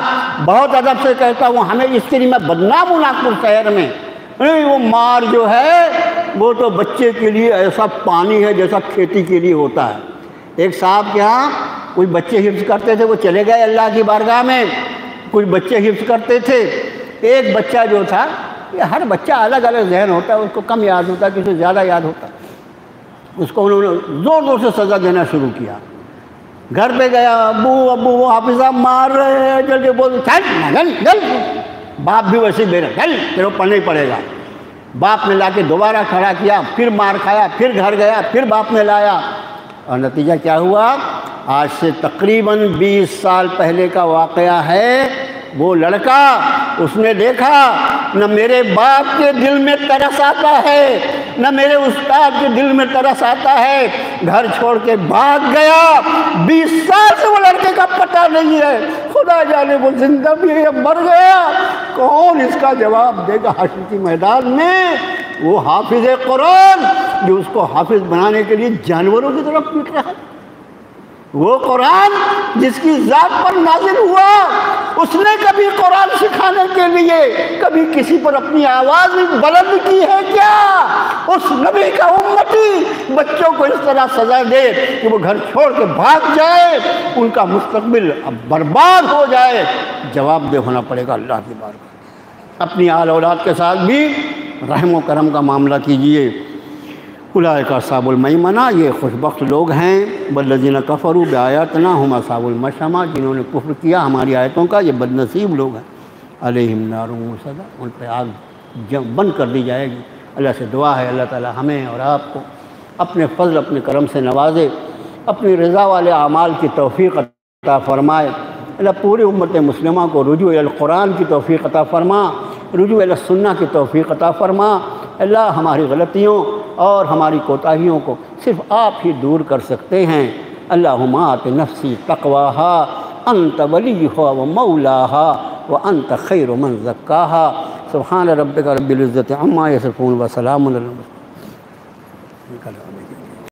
A: بہت ادب سے کہتا ہوں، ہمیں اس کے لیے میں بدنام ہوں ناگپور شہر میں، وہ مار جو ہے وہ تو بچے کے لیے ایسا پانی ہے جیسا کھیتی کے لیے ہوتا ہے۔ ایک صاحب کے ہاں کچھ بچے حفظ کرتے تھے، وہ چلے گئے اللہ کی بارگاہ میں، کچھ بچے حفظ کرتے تھے۔ ایک بچہ جو تھا، یہ ہر بچہ الگ الگ ذہن ہوتا ہے، اس کو کم یاد ہوتا ہے، کسی کو زیادہ یاد ہوتا ہے، اس کو انہوں نے زور زور سے سزا دینا شروع کیا۔ گھر پہ گیا، ابو وہ حافظ صاحب مار رہے ہیں، جلدی بول، چل۔ باپ بھی ویسے دے رہا، چل تیرے کو پڑھنا ہی پڑے گا۔ باپ نے لا کے دوبارہ کھڑا کیا، پھر مار کھایا، پھر گھر گیا، پھر باپ نے لایا، اور نتیجہ کیا ہوا؟ آج سے تقریباً 20 سال پہلے کا واقعہ ہے۔ وہ لڑکا، اس نے دیکھا نہ میرے باپ کے دل میں ترس آتا ہے، نہ میرے استاد کے دل میں ترس آتا ہے، گھر چھوڑ کے بھاگ گیا۔ 20 سال سے وہ لڑکے کا پتہ نہیں ہے، خدا جانے وہ زندہ بھی ہے یا مر گیا، کون اس کا جواب دے گا حشر کی میدان میں؟ وہ حافظ قرآن جو اس کو حافظ بنانے کے لیے جانوروں کی طرف پیٹ رہا ہے، وہ قرآن جس کی ذات پر نازل ہوا، اس نے کبھی قرآن سکھانے کے لیے کبھی کسی پر اپنی آواز بلند کی ہے کیا؟ اس نبی کا امتی بچوں کو اس طرح سزا دے کہ وہ گھر چھوڑ کے بھاگ جائے، ان کا مستقبل اب برباد ہو جائے، جواب دہ ہونا پڑے گا اللہ کی بارگاہ۔ اپنی آل اولاد کے ساتھ بھی رحم و کرم کا معاملہ کیجیے۔ اولئک اصحاب المیمنہ، یہ خوش بخت لوگ ہیں، والذین کفروا بآیاتنا ھم اصحاب المشأمہ، جنہوں نے کفر کیا ہماری آیتوں کا یہ بد نصیب لوگ ہیں۔ علیہم نار مؤصدہ، ان پہ آگ بند کر دی جائے گی۔ اللہ سے دعا ہے اللہ تعالی ہمیں اور آپ کو اپنے فضل اپنے کرم سے نوازے، اپنی رضا والے اعمال کی توفیق عطا فرمائے۔ اللہ پوری امت مسلمہ کو رجوع القرآن کی توفیق عطا فرما، رجوع السنہ کی توفیق عطا فرما۔ اللہ ہماری غلطیوں اور ہماری کوتاہیوں کو صرف آپ ہی دور کر سکتے ہیں۔ اللہم آت نفسی تقواہا انت ولیہا و مولاہا وانت خیر من زکاہا۔ سبحان ربک رب العزت عما یصفون وسلام علی المرسلین۔